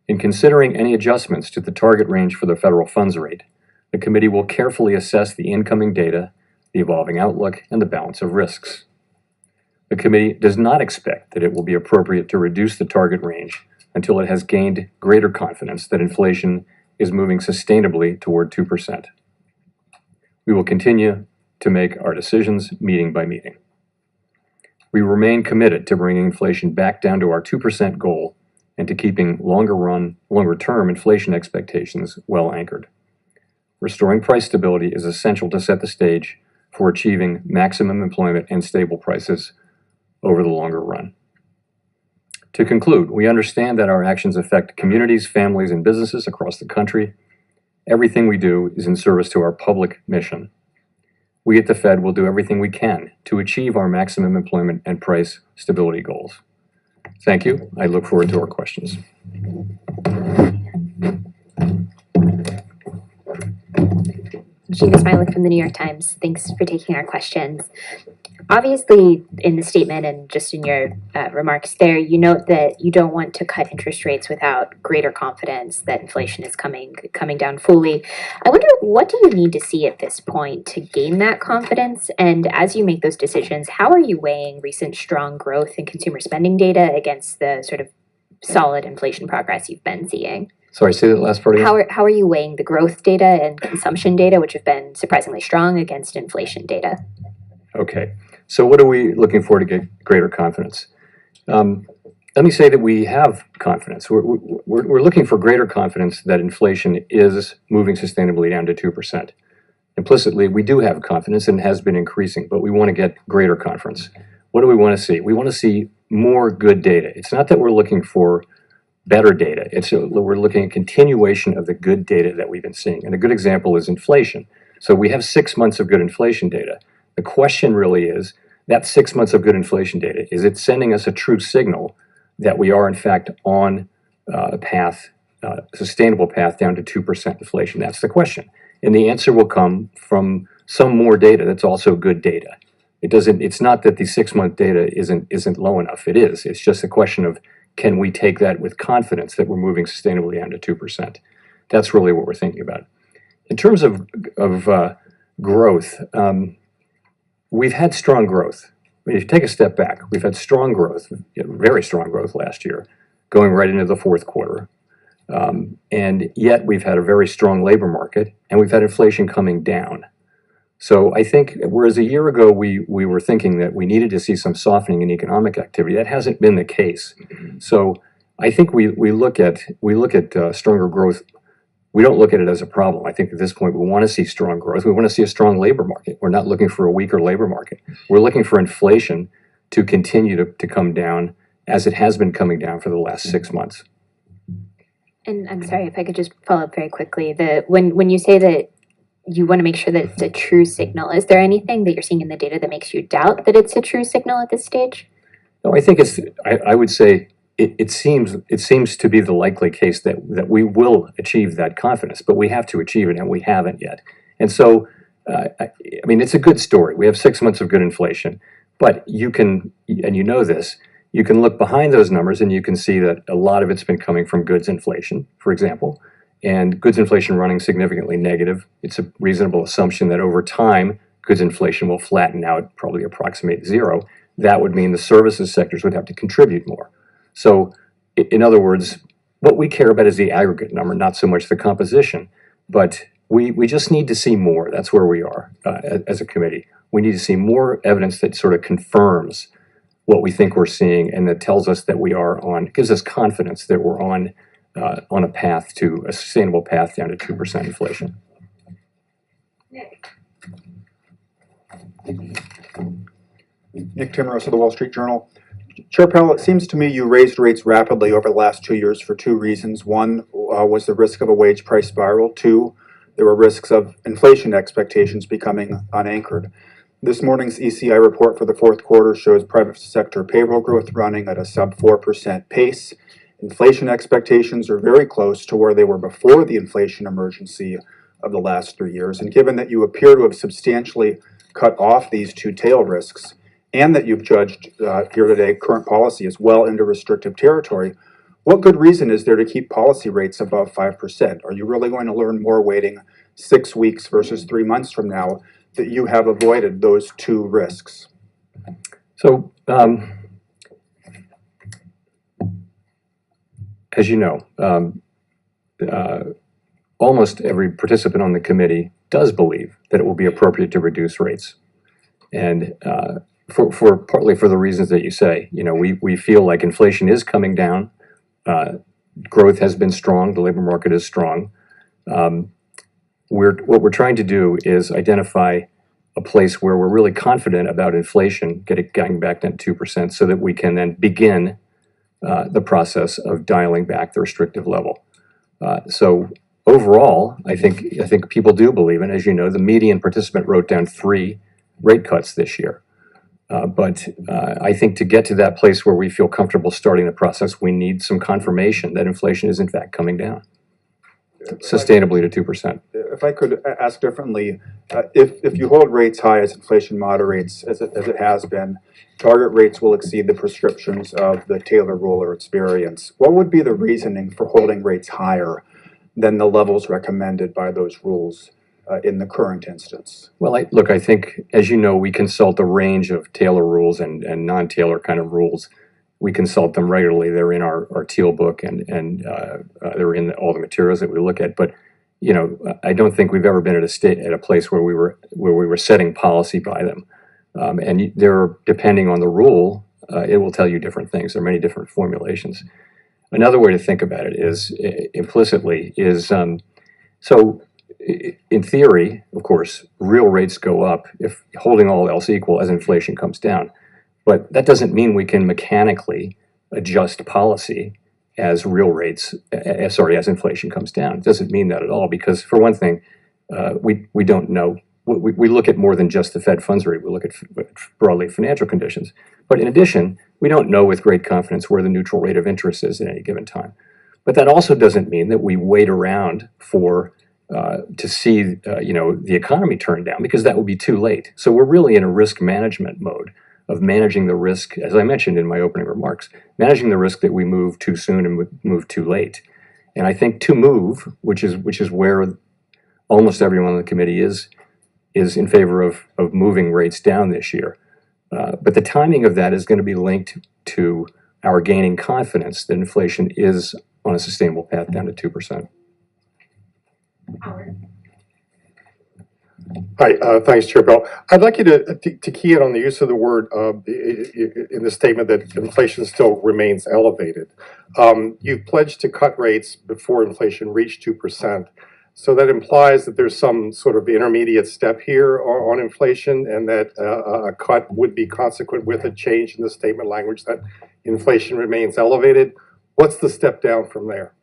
In considering any adjustments to the target range for the federal funds rate, the committee will carefully assess the incoming data, the evolving outlook, and the balance of risks. The committee does not expect that it will be appropriate to reduce the target range until it has gained greater confidence that inflation is moving sustainably toward 2%. We will continue to make our decisions meeting by meeting. We remain committed to bringing inflation back down to our 2% goal and to keeping longer-term inflation expectations well anchored. Restoring price stability is essential to set the stage for achieving maximum employment and stable prices over the longer run. To conclude, we understand that our actions affect communities, families, and businesses across the country. Everything we do is in service to our public mission. We at the Fed will do everything we can to achieve our maximum employment and price stability goals. Thank you. I look forward to our questions. Gina Smilik from the New York Times. Thanks for taking our questions. Obviously, in the statement and just in your remarks there, you note that you don't want to cut interest rates without greater confidence that inflation is coming down fully. I wonder, what do you need to see at this point to gain that confidence? And as you make those decisions, how are you weighing recent strong growth in consumer spending data against the sort of solid inflation progress you've been seeing? Sorry, say that last part again. How are you weighing the growth data and consumption data, which have been surprisingly strong, against inflation data? Okay. So what are we looking for to get greater confidence? Let me say that we have confidence. We're looking for greater confidence that inflation is moving sustainably down to 2%. Implicitly, we do have confidence and has been increasing, but we want to get greater confidence. What do we want to see? We want to see more good data. It's not that we're looking for better data. We're looking at continuation of the good data that we've been seeing. And a good example is inflation. So we have 6 months of good inflation data. The question really is, that 6 months of good inflation data, is it sending us a true signal that we are in fact on a path, a sustainable path down to 2% inflation? That's the question. And the answer will come from some more data that's also good data. It's not that the 6 month data isn't low enough. It is. It's just a question of, can we take that with confidence that we're moving sustainably down to 2%? That's really what we're thinking about. In terms of growth, we've had strong growth. If you take a step back, we've had strong growth, very strong growth last year, going right into the fourth quarter. And yet we've had a very strong labor market, and we've had inflation coming down. So I think, whereas a year ago we were thinking that we needed to see some softening in economic activity, that hasn't been the case. So I think we look at stronger growth. We don't look at it as a problem. I think at this point we want to see strong growth. We want to see a strong labor market. We're not looking for a weaker labor market. We're looking for inflation to continue to come down as it has been coming down for the last 6 months. And I'm sorry if I could just follow up very quickly. When you say that you want to make sure that it's a true signal, is there anything that you're seeing in the data that makes you doubt that it's a true signal at this stage? No, I think I would say it seems to be the likely case that we will achieve that confidence, but we have to achieve it, and we haven't yet. And so, I mean, it's a good story. We have 6 months of good inflation, but you can, and you know this, you can look behind those numbers and you can see that a lot of it's been coming from goods inflation, for example, and goods inflation running significantly negative. It's a reasonable assumption that over time, goods inflation will flatten out, probably approximate zero. That would mean the services sectors would have to contribute more. So, in other words, what we care about is the aggregate number, not so much the composition. But we just need to see more. That's where we are as a committee. We need to see more evidence that sort of confirms what we think we're seeing, and that tells us that we are on, gives us confidence that we're on a path to a sustainable path down to 2% inflation. Nick Timmeros of the Wall Street Journal. Chair Powell, it seems to me you raised rates rapidly over the last 2 years for two reasons. One was the risk of a wage price spiral. Two, there were risks of inflation expectations becoming unanchored. This morning's ECI report for the fourth quarter shows private sector payroll growth running at a sub 4% pace. Inflation expectations are very close to where they were before the inflation emergency of the last 3 years. And given that you appear to have substantially cut off these two tail risks, and that you've judged here today current policy is well into restrictive territory, what good reason is there to keep policy rates above 5%? Are you really going to learn more waiting 6 weeks versus 3 months from now that you have avoided those two risks? So, as you know, almost every participant on the committee does believe that it will be appropriate to reduce rates. And for partly for the reasons that you say, you know, we feel like inflation is coming down, growth has been strong, the labor market is strong. What we're trying to do is identify a place where we're really confident about inflation getting back down to 2%, so that we can then begin the process of dialing back the restrictive level. So overall, I think people do believe, and as you know, the median participant wrote down 3 rate cuts this year. But I think to get to that place where we feel comfortable starting the process, we need some confirmation that inflation is in fact coming down sustainably to 2%. If I could ask differently, if you hold rates high as inflation moderates, as it has been, target rates will exceed the prescriptions of the Taylor rule or experience. What would be the reasoning for holding rates higher than the levels recommended by those rules in the current instance? Well, I think, as you know, we consult a range of Taylor rules and non-Taylor kind of rules. We consult them regularly. They're in our teal book, and they're in all the materials that we look at. But you know, I don't think we've ever been at a place where we were setting policy by them. And they're, depending on the rule, it will tell you different things. There are many different formulations. Another way to think about it is implicitly is so. In theory, of course, real rates go up if holding all else equal as inflation comes down. But that doesn't mean we can mechanically adjust policy as real rates, as inflation comes down. It doesn't mean that at all, because for one thing, we don't know. We look at more than just the Fed funds rate. We look at broadly financial conditions. But in addition, we don't know with great confidence where the neutral rate of interest is at any given time. But that also doesn't mean that we wait around for to see the economy turn down, because that would be too late. So we're really in a risk management mode of managing the risk, as I mentioned in my opening remarks, managing the risk that we move too soon and move too late. And I think to move, which is where almost everyone on the committee is in favor of moving rates down this year. But the timing of that is going to be linked to our gaining confidence that inflation is on a sustainable path down to 2%. Hi, thanks, Chair Bell. I'd like you to key in on the use of the word in the statement that inflation still remains elevated. You've pledged to cut rates before inflation reached 2%. So that implies that there's some sort of intermediate step here on inflation, and that a cut would be consequent with a change in the statement language that inflation remains elevated. What's the step down from there?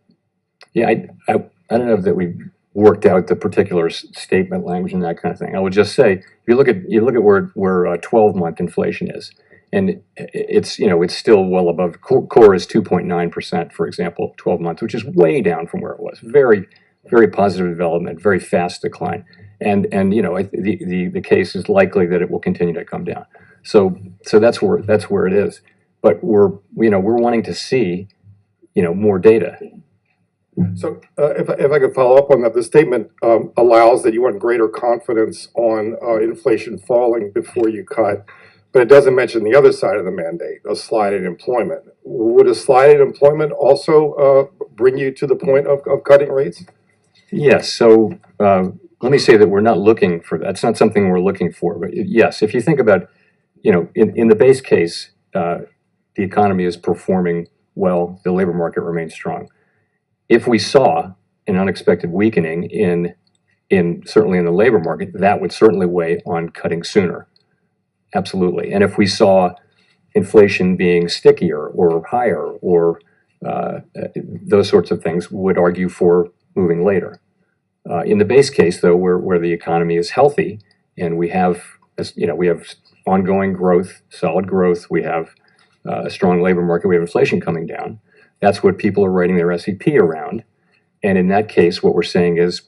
Yeah, I don't know that we worked out the particular statement language and that kind of thing. I would just say, if you look at where 12-month inflation is, and it's still well above core is 2.9%, for example, 12 months, which is way down from where it was. Very, very positive development, very fast decline, and the case is likely that it will continue to come down. So that's where it is. But we're wanting to see more data. So if I could follow up on that, the statement allows that you want greater confidence on inflation falling before you cut, but it doesn't mention the other side of the mandate, a slide in employment. Would a slide in employment also bring you to the point of cutting rates? Yes. So let me say that we're not looking for that. It's not something we're looking for. But yes, if you think about, in the base case, the economy is performing well, the labor market remains strong. If we saw an unexpected weakening certainly in the labor market, that would certainly weigh on cutting sooner. Absolutely. And if we saw inflation being stickier or higher or those sorts of things, would argue for moving later. In the base case, though, where the economy is healthy and we have ongoing growth, solid growth, we have a strong labor market, we have inflation coming down. That's what people are writing their SEP around. And in that case, what we're saying is,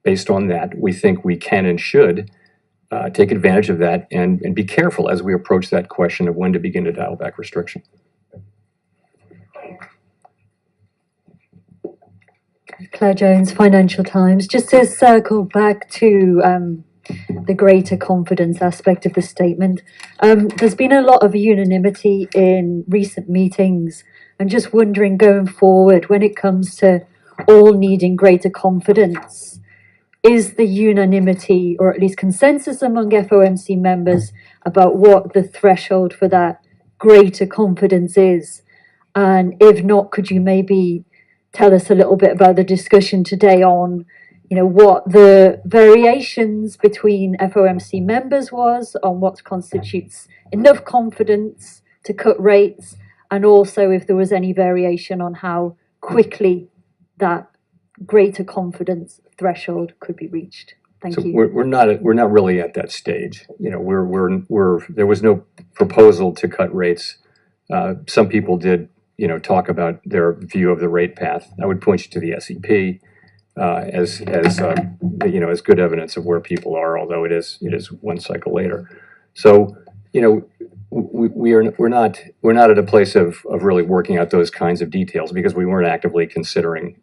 based on that, we think we can and should take advantage of that and be careful as we approach that question of when to begin to dial back restriction. Claire Jones, Financial Times. Just to circle back to the greater confidence aspect of the statement, there's been a lot of unanimity in recent meetings. I'm just wondering, going forward, when it comes to all needing greater confidence, is the unanimity, or at least consensus among FOMC members, about what the threshold for that greater confidence is? And if not, could you maybe tell us a little bit about the discussion today on, what the variations between FOMC members was on what constitutes enough confidence to cut rates, and also if there was any variation on how quickly that greater confidence threshold could be reached. Thank you. We're not really at that stage. There was no proposal to cut rates. Some people did, talk about their view of the rate path. I would point you to the SEP as good evidence of where people are, although it is one cycle later. So we're not at a place of really working out those kinds of details, because we weren't actively considering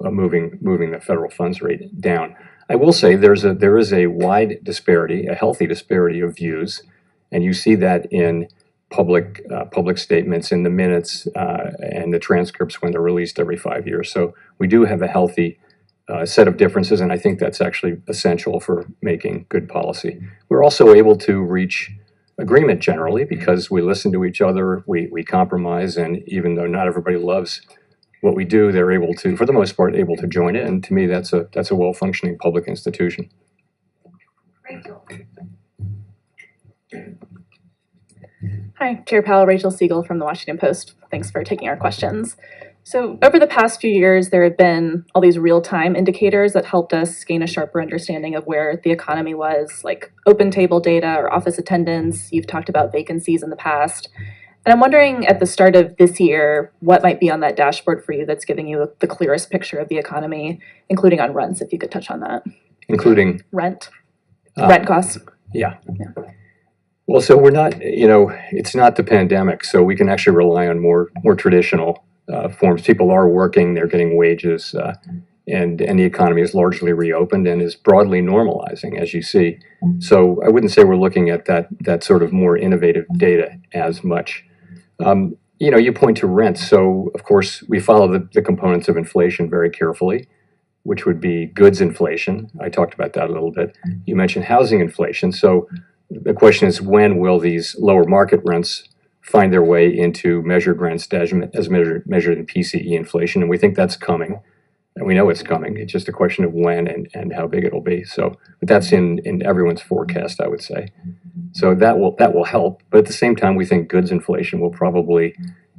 moving the federal funds rate down. I will say there is a wide disparity, a healthy disparity of views, and you see that in public statements, in the minutes and the transcripts when they're released every 5 years. So we do have a healthy set of differences, and I think that's actually essential for making good policy. We're also able to reach agreement generally because we listen to each other, we compromise, and even though not everybody loves what we do, they're able to, for the most part, able to join it. And to me, that's a well-functioning public institution. Hi, Chair Powell, Rachel Siegel from the Washington Post. Thanks for taking our questions. So over the past few years, there have been all these real-time indicators that helped us gain a sharper understanding of where the economy was, like open table data or office attendance. You've talked about vacancies in the past. And I'm wondering at the start of this year, what might be on that dashboard for you that's giving you the clearest picture of the economy, including on rents, if you could touch on that. Including? Rent costs. Yeah. Well, so we're not, it's not the pandemic, so we can actually rely on more traditional forms. People are working, they're getting wages, and the economy is largely reopened and is broadly normalizing, as you see. So I wouldn't say we're looking at that sort of more innovative data as much. You point to rents, so of course we follow the components of inflation very carefully, which would be goods inflation. I talked about that a little bit. You mentioned housing inflation, so the question is, when will these lower market rents find their way into measured rents as measured in PCE inflation? And we think that's coming, and we know it's coming. It's just a question of when and how big it'll be. So, but that's in everyone's forecast, I would say. So that will help. But at the same time, we think goods inflation will probably,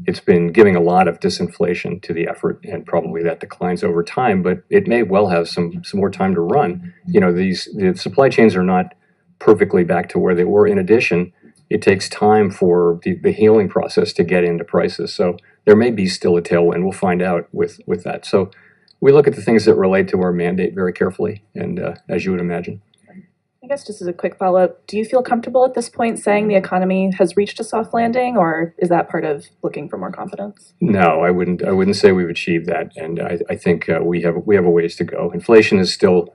it's been giving a lot of disinflation to the effort, and probably that declines over time. But it may well have some more time to run. The supply chains are not perfectly back to where they were. In addition, it takes time for the healing process to get into prices. So there may be still a tailwind. We'll find out with that. So we look at the things that relate to our mandate very carefully, and as you would imagine. I guess just as a quick follow-up, do you feel comfortable at this point saying the economy has reached a soft landing, or is that part of looking for more confidence? No, I wouldn't say we've achieved that, and I think we have a ways to go. Inflation is still,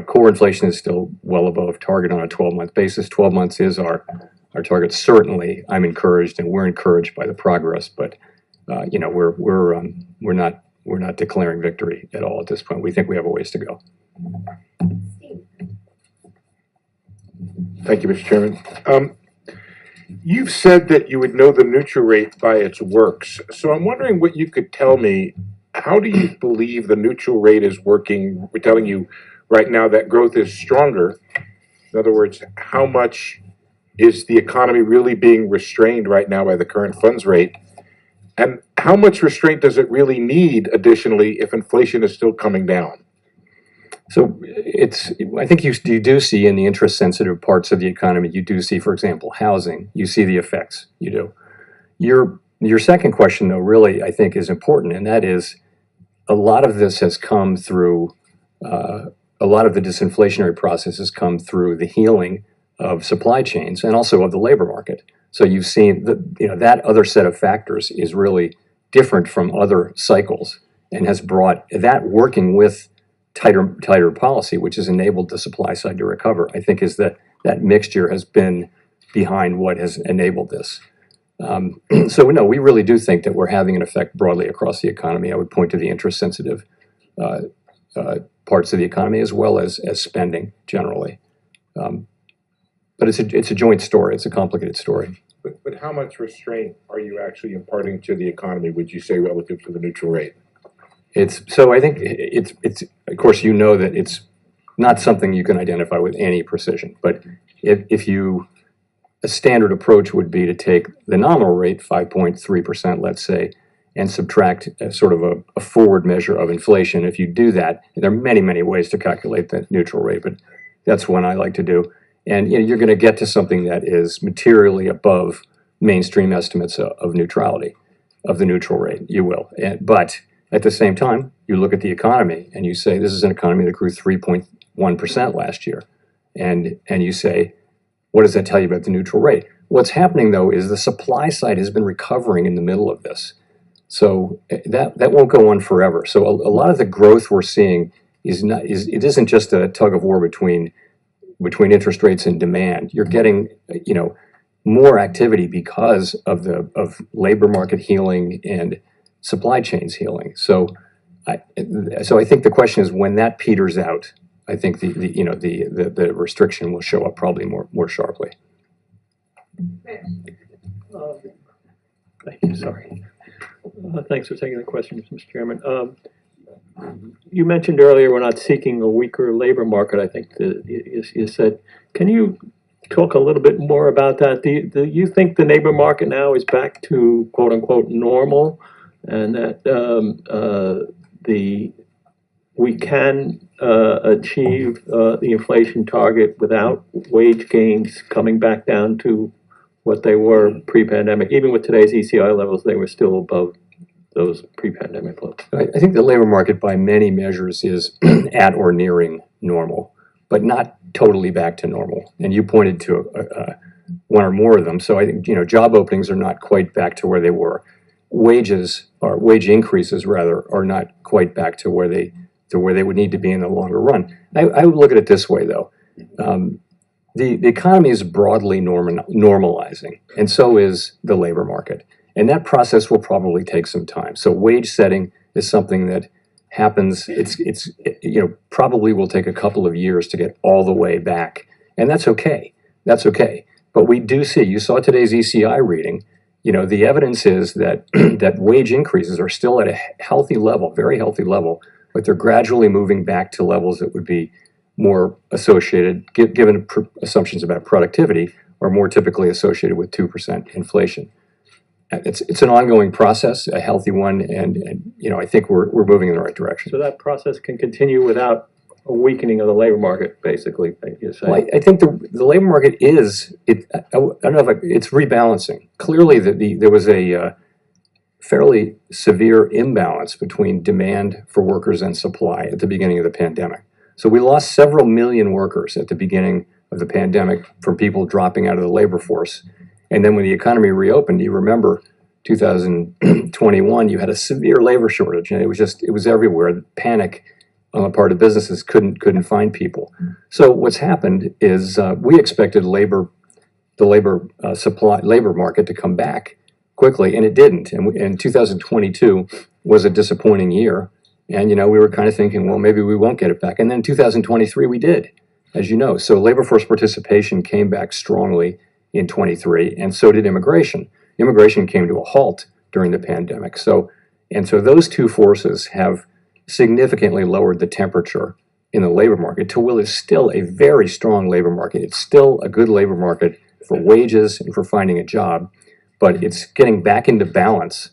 core inflation is still well above target on a 12-month basis. 12 months is our target. Certainly, I'm encouraged, and we're encouraged by the progress, but we're not declaring victory at all at this point. We think we have a ways to go. Thank you, Mr. Chairman. You've said that you would know the neutral rate by its works. So I'm wondering what you could tell me. How do you believe the neutral rate is working? We're telling you right now that growth is stronger. In other words, how much is the economy really being restrained right now by the current funds rate? And how much restraint does it really need additionally if inflation is still coming down? So I think you do see in the interest sensitive parts of the economy, you do see, for example, housing, you see the effects, you do. Your second question, though, really, I think is important, and that is a lot of this has come through, a lot of the disinflationary process has come through the healing of supply chains and also of the labor market. So you've seen that other set of factors is really different from other cycles and has brought that, working with tighter policy, which has enabled the supply side to recover, I think is that mixture has been behind what has enabled this. So no, we really do think that we're having an effect broadly across the economy. I would point to the interest sensitive parts of the economy as well as spending generally. But it's a joint story. It's a complicated story. But how much restraint are you actually imparting to the economy, would you say, relative to the neutral rate? So I think it's of course that it's not something you can identify with any precision. But if a standard approach would be to take the nominal rate, 5.3%, let's say, and subtract sort of a forward measure of inflation. If you do that, and there are many ways to calculate the neutral rate, but that's one I like to do. And you're going to get to something that is materially above mainstream estimates of neutrality, of the neutral rate. You will, but at the same time, you look at the economy and you say, this is an economy that grew 3.1% last year. And you say, what does that tell you about the neutral rate? What's happening, though, is the supply side has been recovering in the middle of this. So that won't go on forever. So a lot of the growth we're seeing it isn't just a tug of war between interest rates and demand. You're getting, more activity because of labor market healing and supply chains healing. So I think the question is, when that peters out, I think the restriction will show up probably more sharply. Thank you. Sorry. Thanks for taking the question, Mr. Chairman. You mentioned earlier we're not seeking a weaker labor market. I think you said. Can you talk a little bit more about that? Do you think the labor market now is back to quote unquote normal, and that we can achieve the inflation target without wage gains coming back down to what they were pre-pandemic? Even with today's ECI levels, they were still above those pre-pandemic levels. I think the labor market by many measures is at or nearing normal, but not totally back to normal. And you pointed to one or more of them. So I think, job openings are not quite back to where they were. Wages, or wage increases rather, are not quite back to where they would need to be in the longer run. I would look at it this way though. The economy is broadly normalizing, and so is the labor market. And that process will probably take some time. So wage setting is something that happens. It's probably will take a couple of years to get all the way back, and that's okay. That's okay. But we do see. You saw today's ECI reading. The evidence is that that wage increases are still at a healthy level, very healthy level, but they're gradually moving back to levels that would be more associated, given assumptions about productivity, are more typically associated with 2% inflation. It's an ongoing process, a healthy one, and I think we're moving in the right direction. So that process can continue without a weakening of the labor market, basically, you're saying? Well, I think the labor market is, I don't know if it's rebalancing. Clearly, there was a fairly severe imbalance between demand for workers and supply at the beginning of the pandemic. So we lost several million workers at the beginning of the pandemic from people dropping out of the labor force. And then when the economy reopened, you remember 2021, you had a severe labor shortage, and it was everywhere. The panic on the part of businesses couldn't find people. So what's happened is we expected the labor market to come back quickly, and it didn't. And 2022 was a disappointing year. And, we were kind of thinking, well, maybe we won't get it back. And then 2023, we did, as you know. So labor force participation came back strongly in 23, and so did immigration. Immigration came to a halt during the pandemic. So those two forces have significantly lowered the temperature in the labor market to what is still a very strong labor market. It's still a good labor market for wages and for finding a job, but it's getting back into balance,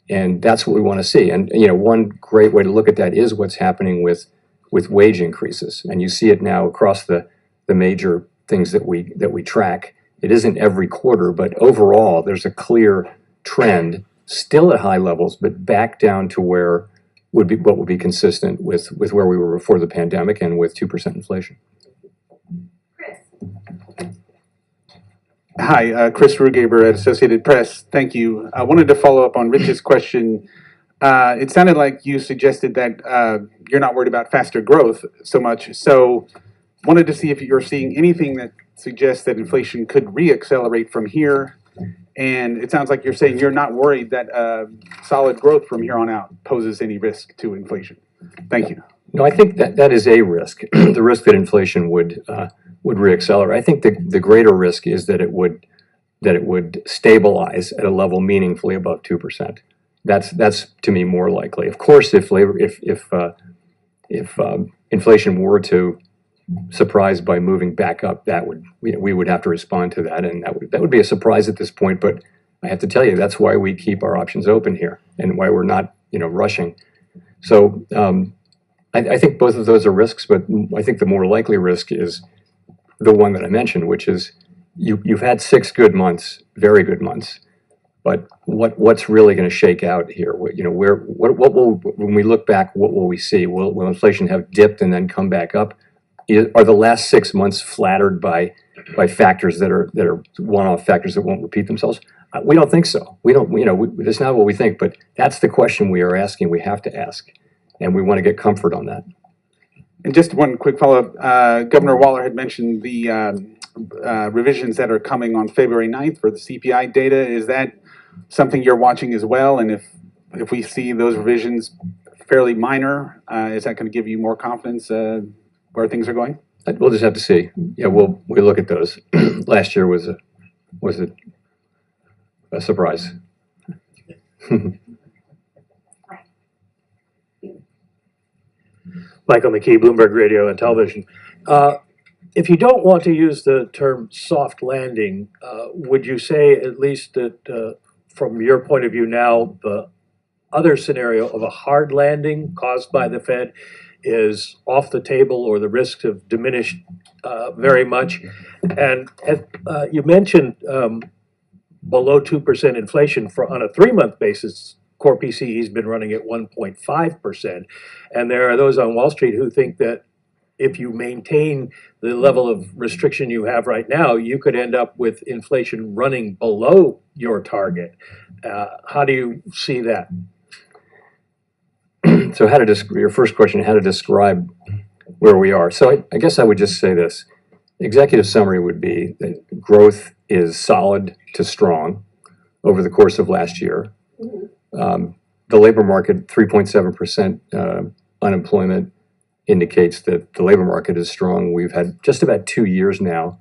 and that's what we want to see. And one great way to look at that is what's happening with wage increases, and you see it now across the major things that we track. It isn't every quarter, but overall, there's a clear trend, still at high levels, but back down to what would be consistent with where we were before the pandemic and with 2% inflation. Hi, Chris Rugaber at Associated Press. Thank you. I wanted to follow up on Rich's question. It sounded like you suggested that you're not worried about faster growth so much. So wanted to see if you're seeing anything that suggests that inflation could reaccelerate from here. And it sounds like you're saying you're not worried that solid growth from here on out poses any risk to inflation. Thank you. No, I think that is a risk. The risk that inflation would reaccelerate. I think the greater risk is that it would stabilize at a level meaningfully above 2%. That's to me more likely. Of course, if inflation were to surprise by moving back up, we would have to respond to that, and that would be a surprise at this point. But I have to tell you, that's why we keep our options open here, and why we're not rushing. So I think both of those are risks, but I think the more likely risk is the one that I mentioned, which is you've had 6 good months, very good months, but what's really going to shake out here? What will, when we look back, what will we see? Will inflation have dipped and then come back up? Are the last 6 months flattered by factors that are one-off factors that won't repeat themselves? We don't think so. That's not what we think, but that's the question we are asking. We have to ask, and we want to get comfort on that. And just one quick follow-up. Governor Waller had mentioned the revisions that are coming on February 9th for the CPI data. Is that something you're watching as well? And if we see those revisions fairly minor, is that going to give you more confidence where things are going? We'll just have to see. Yeah, we'll look at those. Last year was a surprise. Michael McKee, Bloomberg Radio and Television. if you don't want to use the term soft landing, would you say at least that from your point of view now, the other scenario of a hard landing caused by the Fed is off the table, or the risks have diminished very much? And you mentioned below 2% inflation on a 3-month basis. Core PCE has been running at 1.5%. And there are those on Wall Street who think that if you maintain the level of restriction you have right now, you could end up with inflation running below your target. How do you see that? So your first question, how to describe where we are. So I guess I would just say this. Executive summary would be that growth is solid to strong over the course of last year. The labor market, 3.7% unemployment, indicates that the labor market is strong. We've had just about 2 years now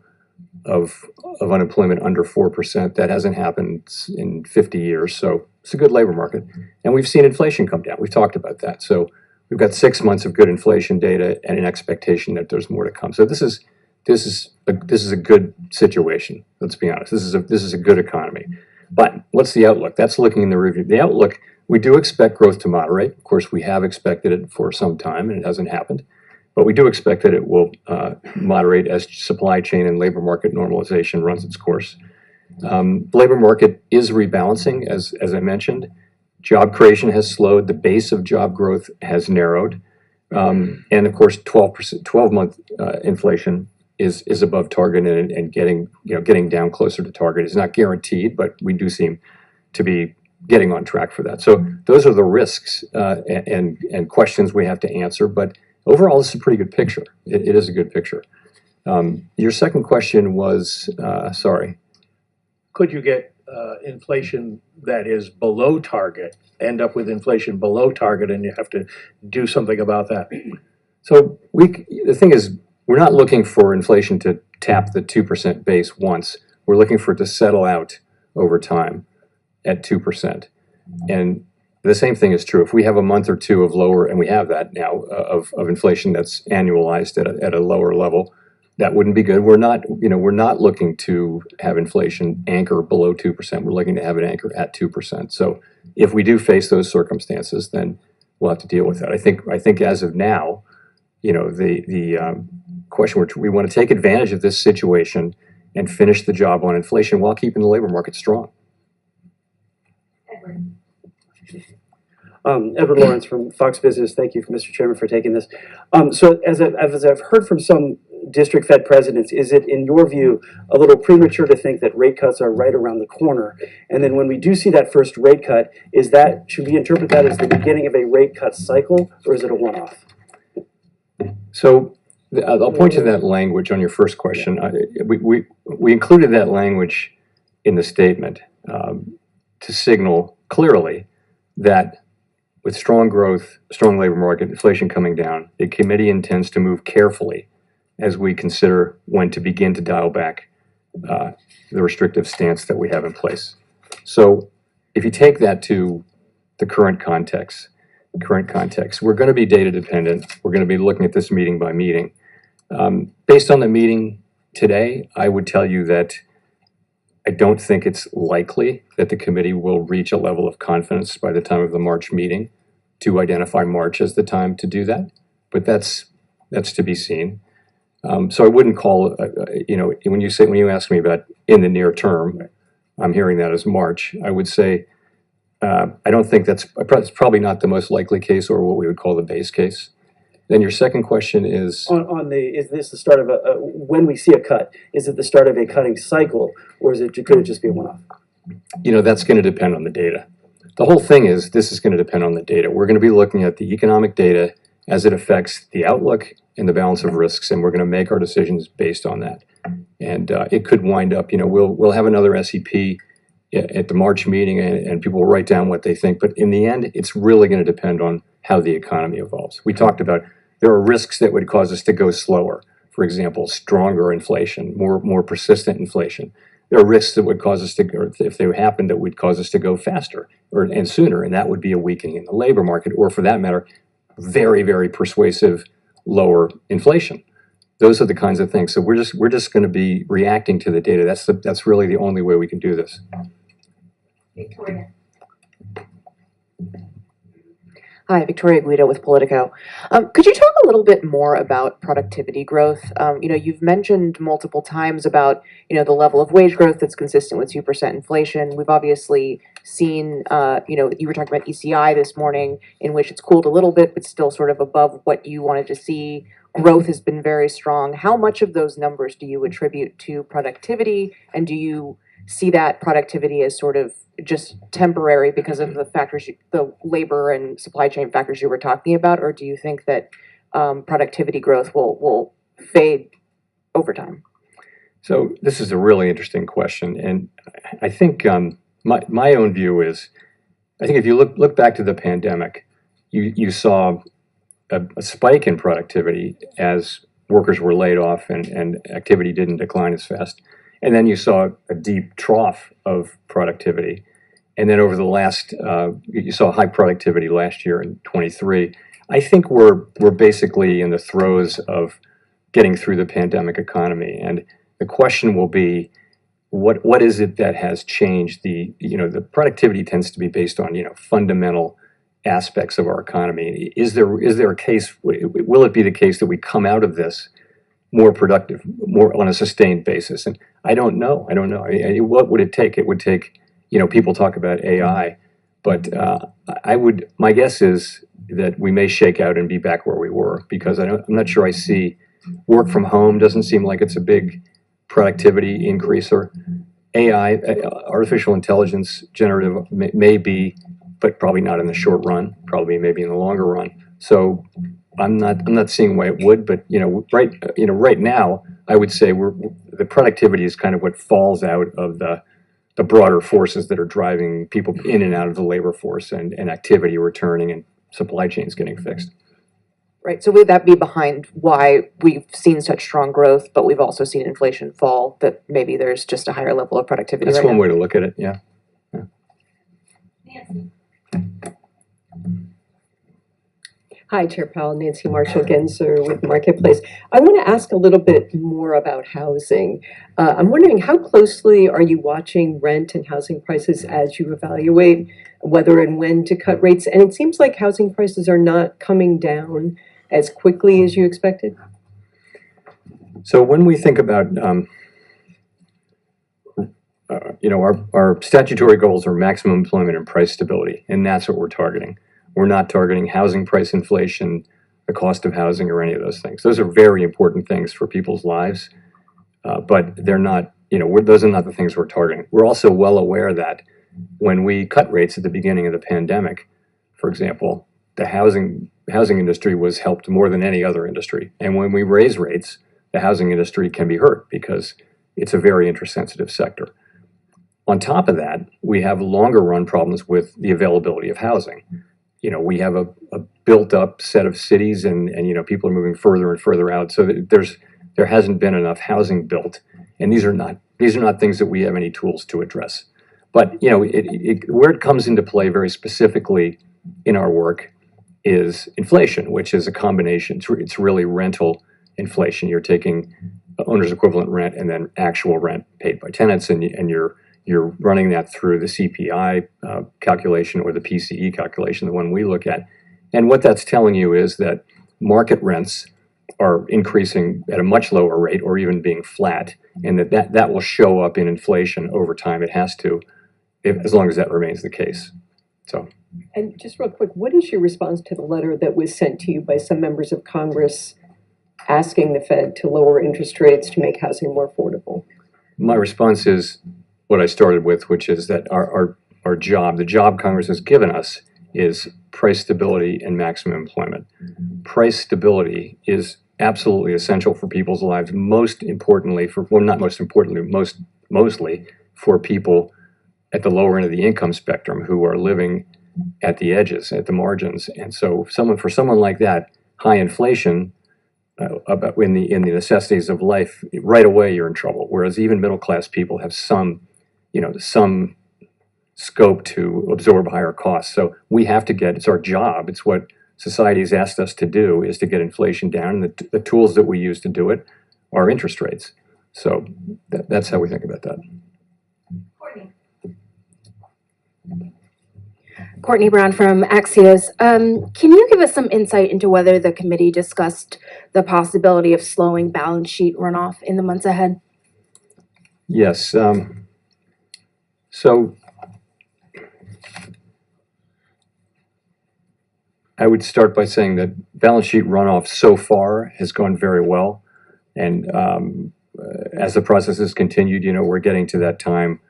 of unemployment under 4%. That hasn't happened in 50 years. So it's a good labor market. And we've seen inflation come down. We've talked about that. So we've got 6 months of good inflation data and an expectation that there's more to come. So this is a good situation. Let's be honest. This is a good economy. But what's the outlook? That's looking in the review. The outlook, we do expect growth to moderate. Of course, we have expected it for some time, and it hasn't happened. But we do expect that it will moderate as supply chain and labor market normalization runs its course. The labor market is rebalancing, as I mentioned. Job creation has slowed. The base of job growth has narrowed. And of course, 12-month inflation is above target and getting down closer to target. It's not guaranteed, but we do seem to be getting on track for that. So those are the risks and questions we have to answer. But overall, it's a pretty good picture. It is a good picture. Your second question was, sorry. Could you get inflation that is below target, end up with inflation below target, and you have to do something about that? So the thing is, we're not looking for inflation to tap the 2% base once. We're looking for it to settle out over time at 2%. And the same thing is true. If we have a month or two of lower, and we have that now, of inflation that's annualized at a lower level, that wouldn't be good. We're not looking to have inflation anchor below 2%. We're looking to have it anchor at 2%. So if we do face those circumstances, then we'll have to deal with that. I think as of now, the question, which we want to take advantage of this situation and finish the job on inflation while keeping the labor market strong. Edward Lawrence from Fox Business. Thank you, Mr. Chairman, for taking this. So as I've heard from some district Fed presidents, is it, in your view, a little premature to think that rate cuts are right around the corner? And then when we do see that first rate cut, should we interpret that as the beginning of a rate cut cycle, or is it a one-off? So I'll point to that language on your first question. We included that language in the statement to signal clearly that with strong growth, strong labor market, inflation coming down, the committee intends to move carefully as we consider when to begin to dial back the restrictive stance that we have in place. So if you take that to the current context, we're going to be data dependent. We're going to be looking at this meeting by meeting. Based on the meeting today, I would tell you that I don't think it's likely that the committee will reach a level of confidence by the time of the March meeting to identify March as the time to do that. But that's to be seen. So I wouldn't call, when you ask me about in the near term, I'm hearing that as March. I would say I don't think it's probably not the most likely case, or what we would call the base case. Then your second question is is this the start of when we see a cut, is it the start of a cutting cycle, or could it just be a one-off? That's going to depend on the data. The whole thing is, this is going to depend on the data. We're going to be looking at the economic data as it affects the outlook and the balance of risks, and we're going to make our decisions based on that. And it could wind up, we'll have another SEP at the March meeting, and people will write down what they think. But in the end, it's really going to depend on how the economy evolves. We talked about there are risks that would cause us to go slower. For example, stronger inflation, more persistent inflation. There are risks that would cause us to, or if they happened, that would cause us to go faster and sooner, and that would be a weakening in the labor market, or for that matter, very, very persuasive lower inflation. Those are the kinds of things. So we're just going to be reacting to the data. That's really the only way we can do this. Victoria. Hi, Victoria Guido with Politico. Could you talk a little bit more about productivity growth? You've mentioned multiple times about, the level of wage growth that's consistent with 2% inflation. We've obviously seen, you were talking about ECI this morning, in which it's cooled a little bit, but still sort of above what you wanted to see. Growth has been very strong. How much of those numbers do you attribute to productivity? And do you see that productivity as sort of just temporary because of the factors, the labor and supply chain factors you were talking about, or do you think that productivity growth will fade over time? So this is a really interesting question, and I think my own view is, I think if you look back to the pandemic, you saw a spike in productivity as workers were laid off and activity didn't decline as fast. And then you saw a deep trough of productivity. And then over the last, you saw high productivity last year in 23. I think we're basically in the throes of getting through the pandemic economy. And the question will be, what is it that has changed? The productivity tends to be based on, fundamental aspects of our economy. Is there a case, will it be the case that we come out of this more productive, more on a sustained basis? And I don't know. What would it take? It would take, people talk about AI, but my guess is that we may shake out and be back where we were, because I'm not sure I see work from home doesn't seem like it's a big productivity increaser. AI, artificial intelligence, generative may be, but probably not in the short run, probably maybe in the longer run. So I'm not seeing why it would, but right now I would say the productivity is kind of what falls out of the broader forces that are driving people in and out of the labor force and activity returning and supply chains getting fixed. Right. So would that be behind why we've seen such strong growth, but we've also seen inflation fall, that maybe there's just a higher level of productivity? That's right one now? way to look at it. Yeah. Nancy. Hi, Chair Powell, Nancy Marshall-Genzer with Marketplace. I want to ask a little bit more about housing. I'm wondering, how closely are you watching rent and housing prices as you evaluate whether and when to cut rates? And it seems like housing prices are not coming down as quickly as you expected. So when we think about, our statutory goals are maximum employment and price stability, and that's what we're targeting. We're not targeting housing price inflation, the cost of housing, or any of those things. Those are very important things for people's lives, but they're not, those are not the things we're targeting. We're also well aware that when we cut rates at the beginning of the pandemic, for example, the housing industry was helped more than any other industry. And when we raise rates, the housing industry can be hurt because it's a very interest-sensitive sector. On top of that, we have longer run problems with the availability of housing. We have a built-up set of cities, and people are moving further and further out. So there hasn't been enough housing built, and these are not things that we have any tools to address. But where it comes into play very specifically in our work is inflation, which is a combination. It's really rental inflation. You're taking owner's equivalent rent and then actual rent paid by tenants, and you're running that through the CPI calculation or the PCE calculation, the one we look at. And what that's telling you is that market rents are increasing at a much lower rate or even being flat, and that will show up in inflation over time. It has to, as long as that remains the case. So. And just real quick, what is your response to the letter that was sent to you by some members of Congress asking the Fed to lower interest rates to make housing more affordable? My response is what I started with, which is that our job, the job Congress has given us, is price stability and maximum employment. Price stability is absolutely essential for people's lives, most importantly mostly for people at the lower end of the income spectrum who are living at the edges, at the margins. And so for someone like that, high inflation in the necessities of life, right away you're in trouble. Whereas even middle class people have some scope to absorb higher costs. So we have to it's our job. It's what society has asked us to do is to get inflation down, and the tools that we use to do it are interest rates. So that's how we think about that. Courtney Brown from Axios. Can you give us some insight into whether the committee discussed the possibility of slowing balance sheet runoff in the months ahead? Yes. So I would start by saying that balance sheet runoff so far has gone very well. And as the process has continued, we're getting to that time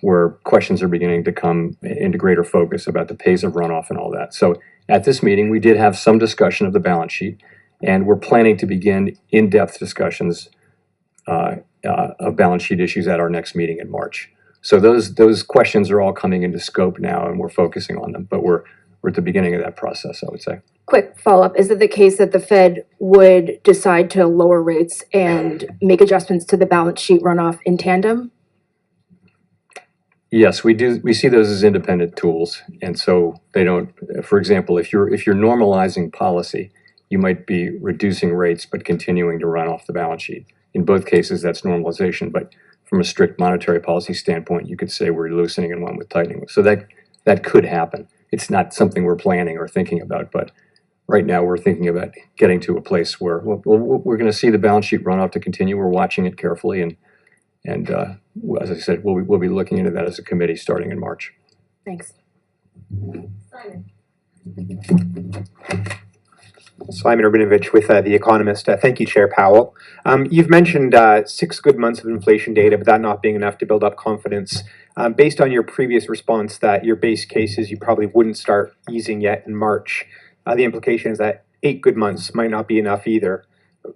where questions are beginning to come into greater focus about the pace of runoff and all that. So at this meeting, we did have some discussion of the balance sheet, and we're planning to begin in-depth discussions of balance sheet issues at our next meeting in March. So those questions are all coming into scope now, and we're focusing on them. But we're at the beginning of that process, I would say. Quick follow-up, is it the case that the Fed would decide to lower rates and make adjustments to the balance sheet runoff in tandem? Yes, we do. We see those as independent tools, and so they don't. For example, if you're normalizing policy, you might be reducing rates but continuing to run off the balance sheet. In both cases, that's normalization. But from a strict monetary policy standpoint, you could say we're loosening and one with tightening. So that could happen. It's not something we're planning or thinking about, but right now we're thinking about getting to a place where we're going to see the balance sheet runoff to continue. We're watching it carefully, and as I said, we'll be looking into that as a committee starting in March. Thanks. Simon Urbanovich with The Economist. Thank you, Chair Powell. You've mentioned 6 good months of inflation data, but that not being enough to build up confidence. Based on your previous response that your base case is you probably wouldn't start easing yet in March, the implication is that 8 good months might not be enough either.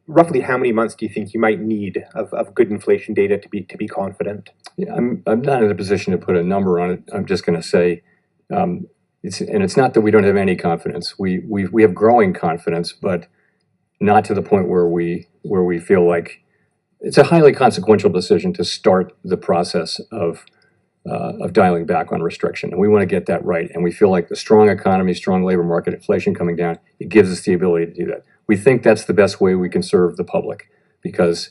Roughly how many months do you think you might need of good inflation data to be confident? Yeah, I'm not in a position to put a number on it. I'm just going to say it's not that we don't have any confidence. We have growing confidence, but not to the point where we feel like it's a highly consequential decision to start the process of dialing back on restriction, and we want to get that right. And we feel like the strong economy, strong labor market, inflation coming down, it gives us the ability to do that. We think that's the best way we can serve the public, because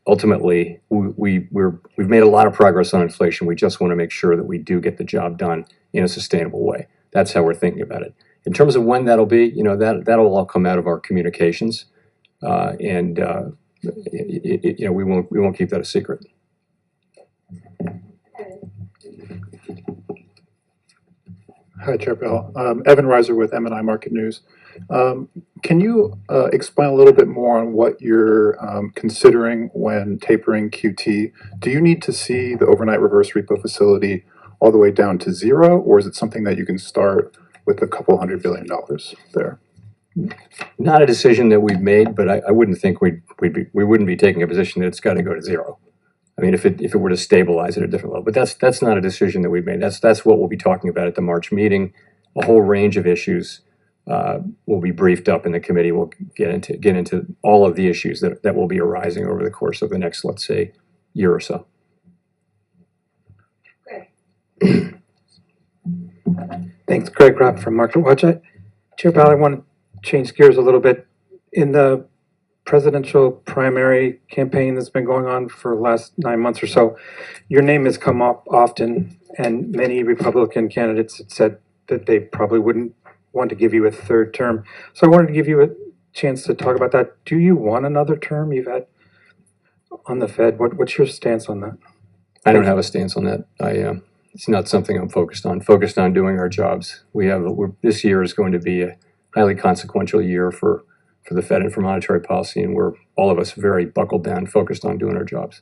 ultimately we've made a lot of progress on inflation. We just want to make sure that we do get the job done in a sustainable way. That's how we're thinking about it. In terms of when that'll be, that'll all come out of our communications, and we won't keep that a secret. Hi, Chair Powell. Evan Reiser with M&I Market News. Can you explain a little bit more on what you're considering when tapering QT? Do you need to see the overnight reverse repo facility all the way down to zero, or is it something that you can start with a couple $100 billion there? Not a decision that we've made, but I wouldn't think we wouldn't be taking a position that it's got to go to zero. I mean, if it were to stabilize at a different level, but that's not a decision that we've made. That's what we'll be talking about at the March meeting. A whole range of issues will be briefed up, and the committee will get into all of the issues that will be arising over the course of the next, let's say, year or so. Thanks, Greg Rapp from Market Watch. Chair Powell, I want to change gears a little bit. In the presidential primary campaign that's been going on for the last 9 months or so, your name has come up often, and many Republican candidates had said that they probably wouldn't want to give you a third term. So I wanted to give you a chance to talk about that. Do you want another term? You've had on the Fed. What's your stance on that? I don't have a stance on that. It's not something I'm focused on. Focused on doing our jobs. This year is going to be a highly consequential year for the Fed and for monetary policy, and we're all of us very buckled down, focused on doing our jobs.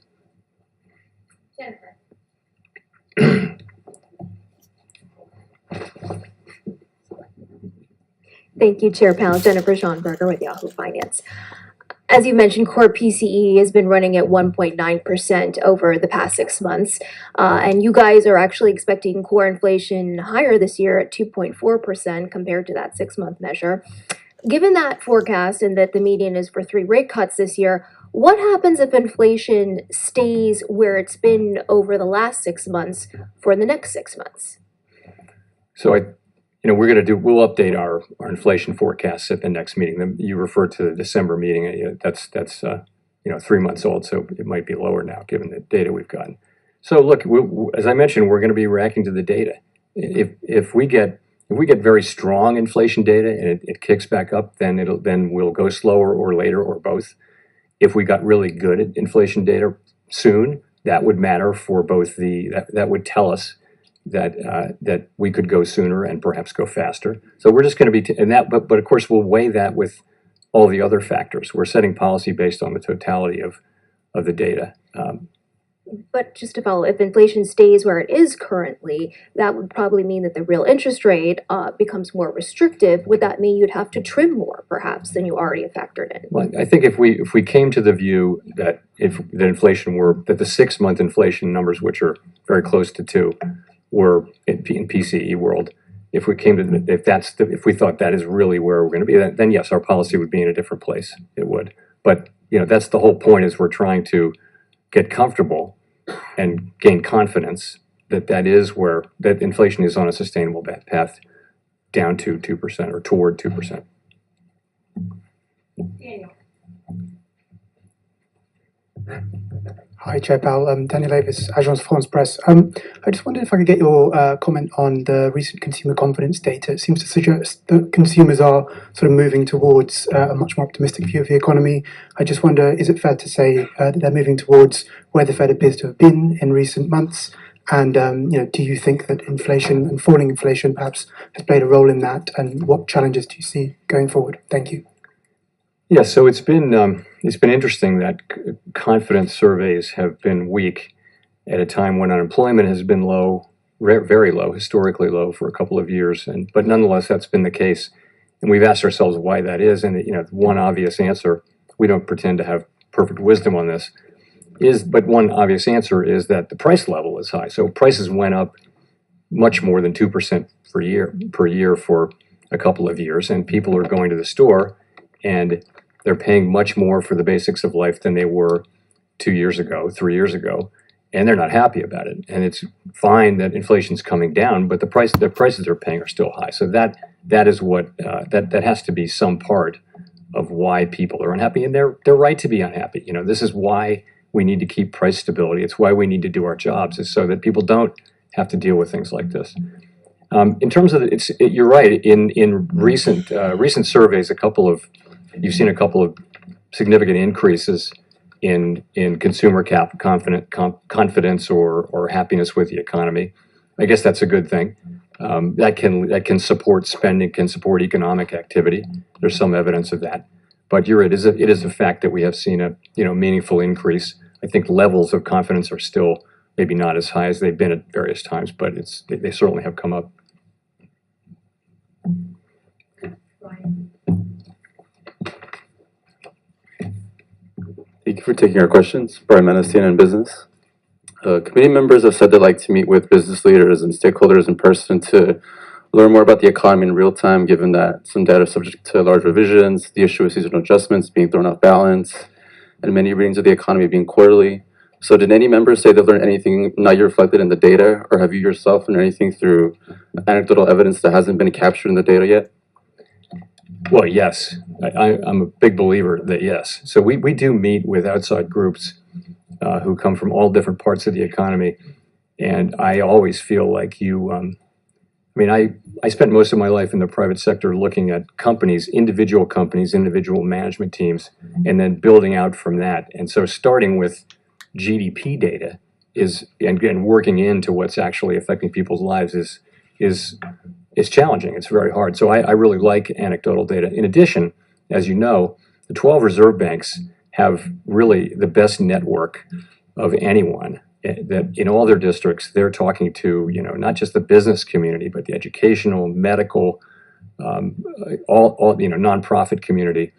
Thank you, Chair Powell. Jennifer Schonberger with Yahoo Finance. As you mentioned, core PCE has been running at 1.9% over the past 6 months, and you guys are actually expecting core inflation higher this year at 2.4% compared to that 6-month measure. Given that forecast and that the median is for 3 rate cuts this year, what happens if inflation stays where it's been over the last 6 months for the next 6 months? So we'll update our inflation forecasts at the next meeting. You referred to the December meeting. That's 3 months old, so it might be lower now given the data we've gotten. So look, as I mentioned, we're going to be reacting to the data. If we get very strong inflation data and it kicks back up, then we'll go slower or later or both. If we got really good inflation data soon, that would matter for both that would tell us that we could go sooner and perhaps go faster. So we're just going to be but of course we'll weigh that with all the other factors. We're setting policy based on the totality of the data. But just to follow, if inflation stays where it is currently, that would probably mean that the real interest rate becomes more restrictive. Would that mean you'd have to trim more, perhaps, than you already have factored in? Well, I think if we came to the view that that the 6-month inflation numbers, which are very close to 2, were in PCE world, if we thought that is really where we're going to be, then yes, our policy would be in a different place. It would. But that's the whole point, is we're trying to get comfortable and gain confidence that inflation is on a sustainable path down to 2% or toward 2%. Daniel. Hi, Chair Powell. Daniel Davis, Agence France-Presse. I just wondered if I could get your comment on the recent consumer confidence data. It seems to suggest that consumers are sort of moving towards a much more optimistic view of the economy. I just wonder, is it fair to say that they're moving towards where the Fed appears to have been in recent months? And do you think that inflation and falling inflation perhaps has played a role in that? And what challenges do you see going forward? Thank you. Yeah, so it's been interesting that confidence surveys have been weak at a time when unemployment has been low, very low, historically low for a couple of years, but nonetheless that's been the case. And we've asked ourselves why that is, and one obvious answer, we don't pretend to have perfect wisdom on this, but one obvious answer is that the price level is high. So prices went up much more than 2% per year for a couple of years, and people are going to the store and they're paying much more for the basics of life than they were 2 years ago, 3 years ago, and they're not happy about it. And it's fine that inflation's coming down, but the prices they're paying are still high. So that is what that has to be some part of why people are unhappy, and they're right to be unhappy. This is why we need to keep price stability. It's why we need to do our jobs, is so that people don't have to deal with things like this. In terms of you're right. In recent surveys, you've seen a couple of significant increases in consumer confidence or happiness with the economy. I guess that's a good thing. That can support spending, can support economic activity. There's some evidence of that. But it is a fact that we have seen a meaningful increase. I think levels of confidence are still maybe not as high as they've been at various times, but they certainly have come up. Thank you for taking our questions. Brian Menestein in business. Committee members have said they'd like to meet with business leaders and stakeholders in person to learn more about the economy in real time, given that some data is subject to large revisions, the issue of seasonal adjustments being thrown off balance, and many readings of the economy being quarterly. So did any members say they've learned anything not yet reflected in the data, or have you yourself learned anything through anecdotal evidence that hasn't been captured in the data yet? Well, yes. I'm a big believer that yes. So we do meet with outside groups who come from all different parts of the economy, and I always feel like I spent most of my life in the private sector looking at individual management teams, and then building out from that. And so starting with GDP data and working into what's actually affecting people's lives is challenging. It's very hard. So I really like anecdotal data. In addition, as you know, the 12 reserve banks have really the best network of anyone. That in all their districts, they're talking to not just the business community, but the educational, medical, all nonprofit community.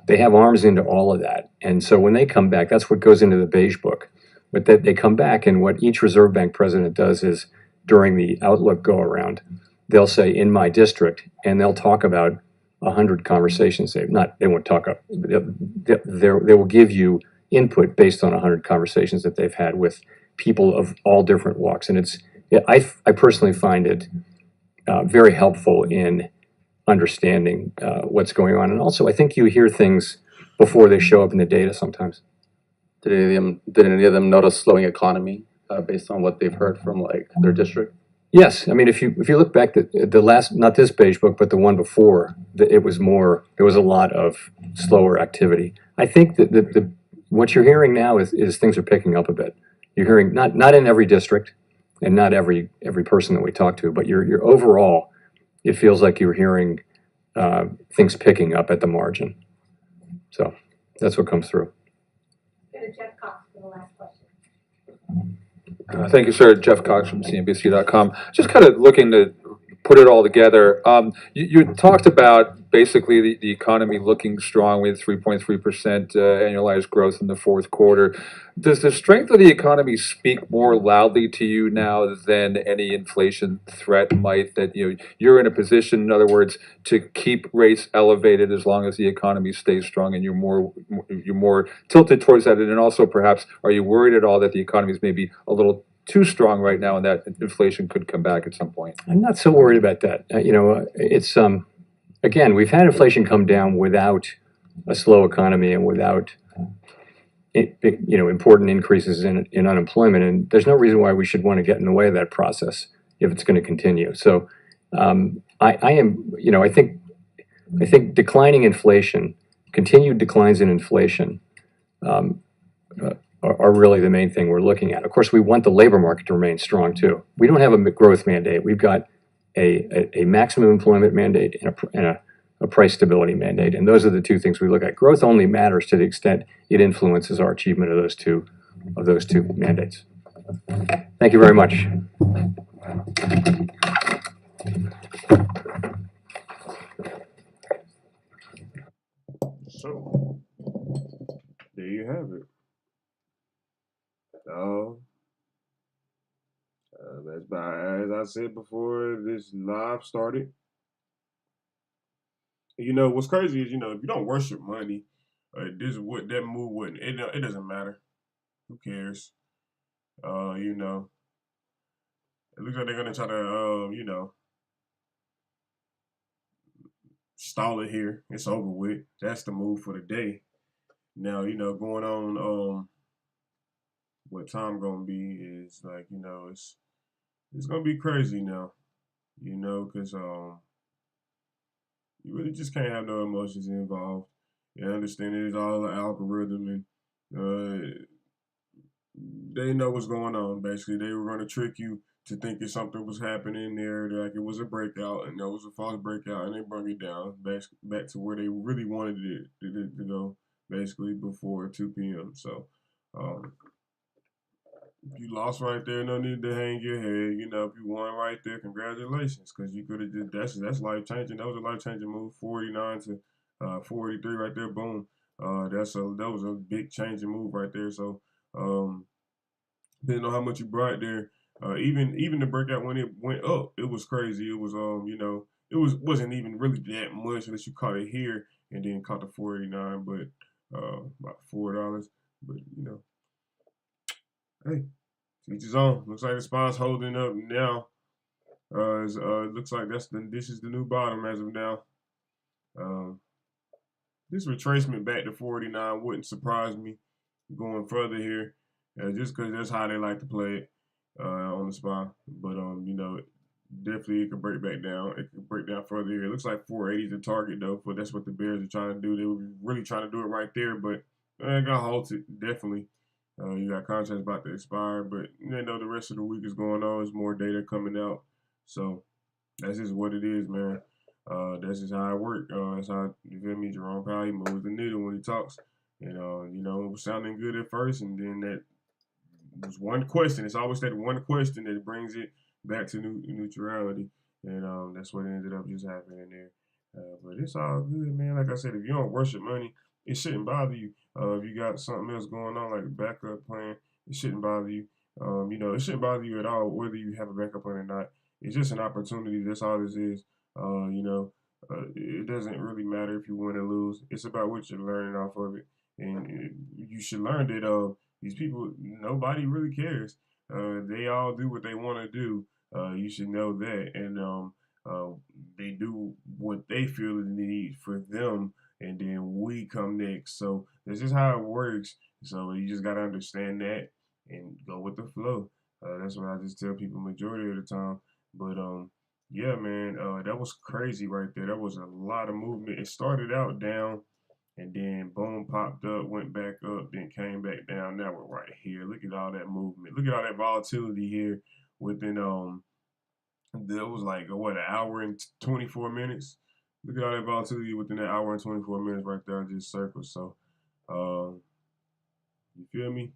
They have arms into all of that, and so when they come back, that's what goes into the beige book. But that they come back, and what each reserve bank president does is during the outlook go around, they'll say in my district, and they'll talk about 100 conversations. They won't talk up. They will give you input based on 100 conversations that they've had with people of all different walks, and I personally find it very helpful in understanding what's going on. And also, I think you hear things before they show up in the data sometimes. Did any of them notice slowing economy based on what they've heard from like their district? Yes, I mean if you look back at the last, not this beige book, but the one before, it was more. There was a lot of slower activity. I think that the what you're hearing now is things are picking up a bit. You're hearing not in every district, and not every person that we talk to, but you're overall, it feels like you're hearing things picking up at the margin. So that's what comes through. Go to Jeff Cox for the last question. Thank you, sir. Jeff Cox from CNBC.com. Just kind of looking to put it all together. You talked about basically the economy looking strong with 3.3% annualized growth in the fourth quarter. Does the strength of the economy speak more loudly to you now than any inflation threat might? That you're in a position, in other words, to keep rates elevated as long as the economy stays strong, and you're more tilted towards that. And then also, perhaps, are you worried at all that the economy is maybe a little too strong right now, and that inflation could come back at some point? I'm not so worried about that. It's again, we've had inflation come down without a slow economy and without important increases in unemployment, and there's no reason why we should want to get in the way of that process if it's going to continue. So I think declining inflation, continued declines in inflation, are really the main thing we're looking at. Of course, we want the labor market to remain strong too. We don't have a growth mandate. We've got a maximum employment mandate and a price stability mandate, and those are the two things we look at. Growth only matters to the extent it influences our achievement of those two mandates. Thank you very much. So, there you have it. That's by, as I said before this live started. What's crazy is, if you don't worship money, this what that move wouldn't. It doesn't matter. Who cares? It looks like they're gonna try to, stall it here. It's over with. That's the move for the day. Now, going on, what time gonna be is like, it's gonna be crazy now, because you really just can't have no emotions involved. You understand it's all an algorithm, and they know what's going on. Basically, they were gonna trick you to thinking something was happening there, like it was a breakout, and there was a false breakout, and they brought it down back to where they really wanted it to go, basically before 2 p.m. So, you lost right there, no need to hang your head. If you won right there, congratulations, because you could have did that's life changing. That was a life changing move, 49 to 43 right there. Boom. That was a big changing move right there. So, depending on how much you brought there, even the breakout when it went up, it was crazy. It was wasn't even really that much unless you caught it here and then caught the 489, but about $4. But hey, each his own. Looks like the spot's holding up now. It looks like this is the new bottom as of now. This retracement back to 49 wouldn't surprise me going further here, just because that's how they like to play it on the spot. But definitely it could break back down. It could break down further here. It looks like 480 is the target though, but that's what the Bears are trying to do. They were really trying to do it right there, but it got halted definitely. You got contracts about to expire, but the rest of the week is going on. There's more data coming out, so that's just what it is, man. That's just how it works. That's how, you feel me? Jerome Powell, he moves the needle when he talks, and it was sounding good at first, and then that was one question. It's always that one question that brings it back to neutrality, and that's what ended up just happening there. But it's all good, man. Like I said, if you don't worship money, it shouldn't bother you. If you got something else going on, like a backup plan, it shouldn't bother you. It shouldn't bother you at all, whether you have a backup plan or not. It's just an opportunity. That's all this is. It doesn't really matter if you win or lose. It's about what you're learning off of it, and you should learn that these people, nobody really cares. They all do what they want to do. You should know that, and They do what they feel is need for them, and then we come next. So that's just how it works. So you just gotta understand that and go with the flow. That's what I just tell people majority of the time. But yeah, man, that was crazy right there. That was a lot of movement. It started out down, and then boom, popped up, went back up, then came back down. Now we're right here. Look at all that movement. Look at all that volatility here within that was like what, an hour and 24 minutes. Look at all that volatility within that hour and 24 minutes right there. Just circles. So, you feel me?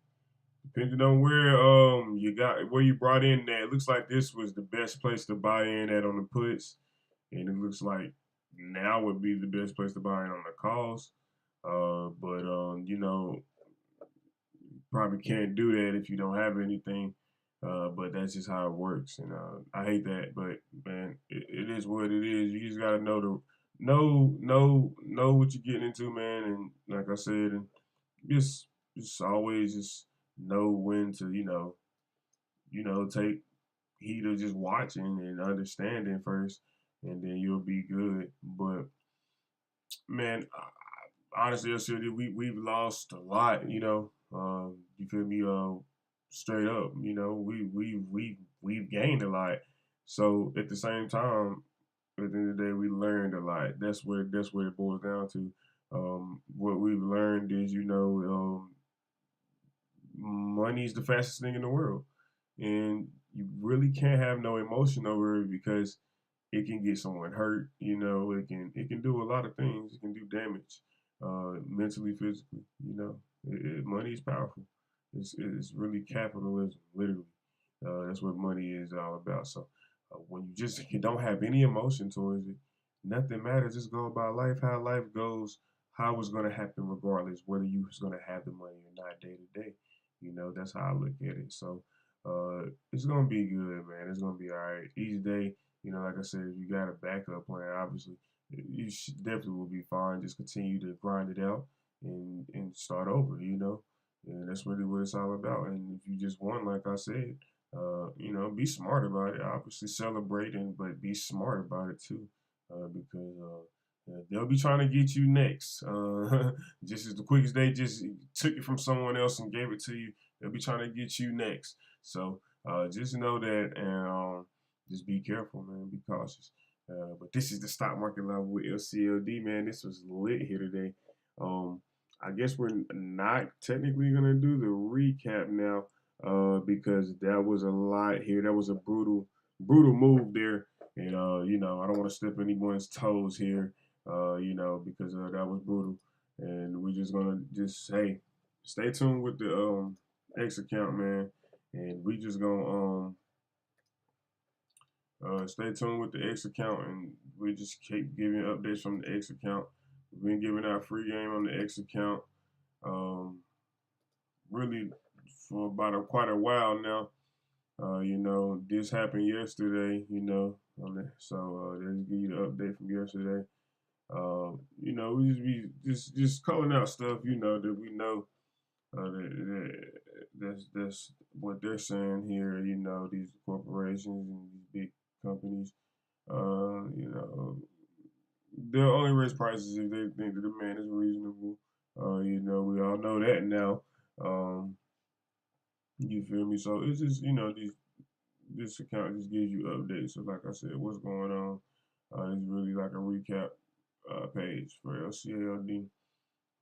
Depending on where you brought in that, it looks like this was the best place to buy in at on the puts, and it looks like now would be the best place to buy in on the calls. But you know, probably can't do that if you don't have anything. But that's just how it works, and I hate that. But man, it is what it is. You just gotta know what you're getting into, man. And like I said, and just always just know when to take heed of just watching and understanding first, and then you'll be good. But man, honestly, we've lost a lot. You feel me? Straight up, we've gained a lot. So at the same time, at the end of the day, we learned a lot. That's what it boils down to. What we've learned is, money is the fastest thing in the world, and you really can't have no emotion over it because it can get someone hurt. It can do a lot of things. It can do damage, mentally, physically. Money is powerful. It's really capitalism, literally. That's what money is all about. So when you don't have any emotion towards it, nothing matters. Just go about life how life goes, how it's going to happen regardless, whether you was going to have the money or not day to day. That's how I look at it. So it's going to be good, man. It's going to be all right. Each day, like I said, if you got a backup plan, obviously, definitely will be fine. Just continue to grind it out and start over. And that's really what it's all about. And if you just won, like I said, be smart about it. Obviously, celebrating, but be smart about it too, because they'll be trying to get you next. Just as the quickest they just took it from someone else and gave it to you, they'll be trying to get you next. So just know that, and just be careful, man. Be cautious. But this is the stock market level with LCLD, man. This was lit here today. I guess we're not technically gonna do the recap now, because that was a lot here. That was a brutal move there, and I don't want to step anyone's toes here, because that was brutal, and we're just gonna hey, stay tuned with the X account, man, and we just gonna stay tuned with the X account, and we just keep giving updates from the X account. We've been giving out free game on the X account, really for about quite a while now. This happened yesterday. So let's give you the update from yesterday. We just be just calling out stuff. That we know. That's what they're saying here. These corporations and these big companies. They'll only raise prices if they think the demand is reasonable. We all know that now. You feel me? So it's just this account just gives you updates. So like I said, what's going on? It's really like a recap page for LCAOD.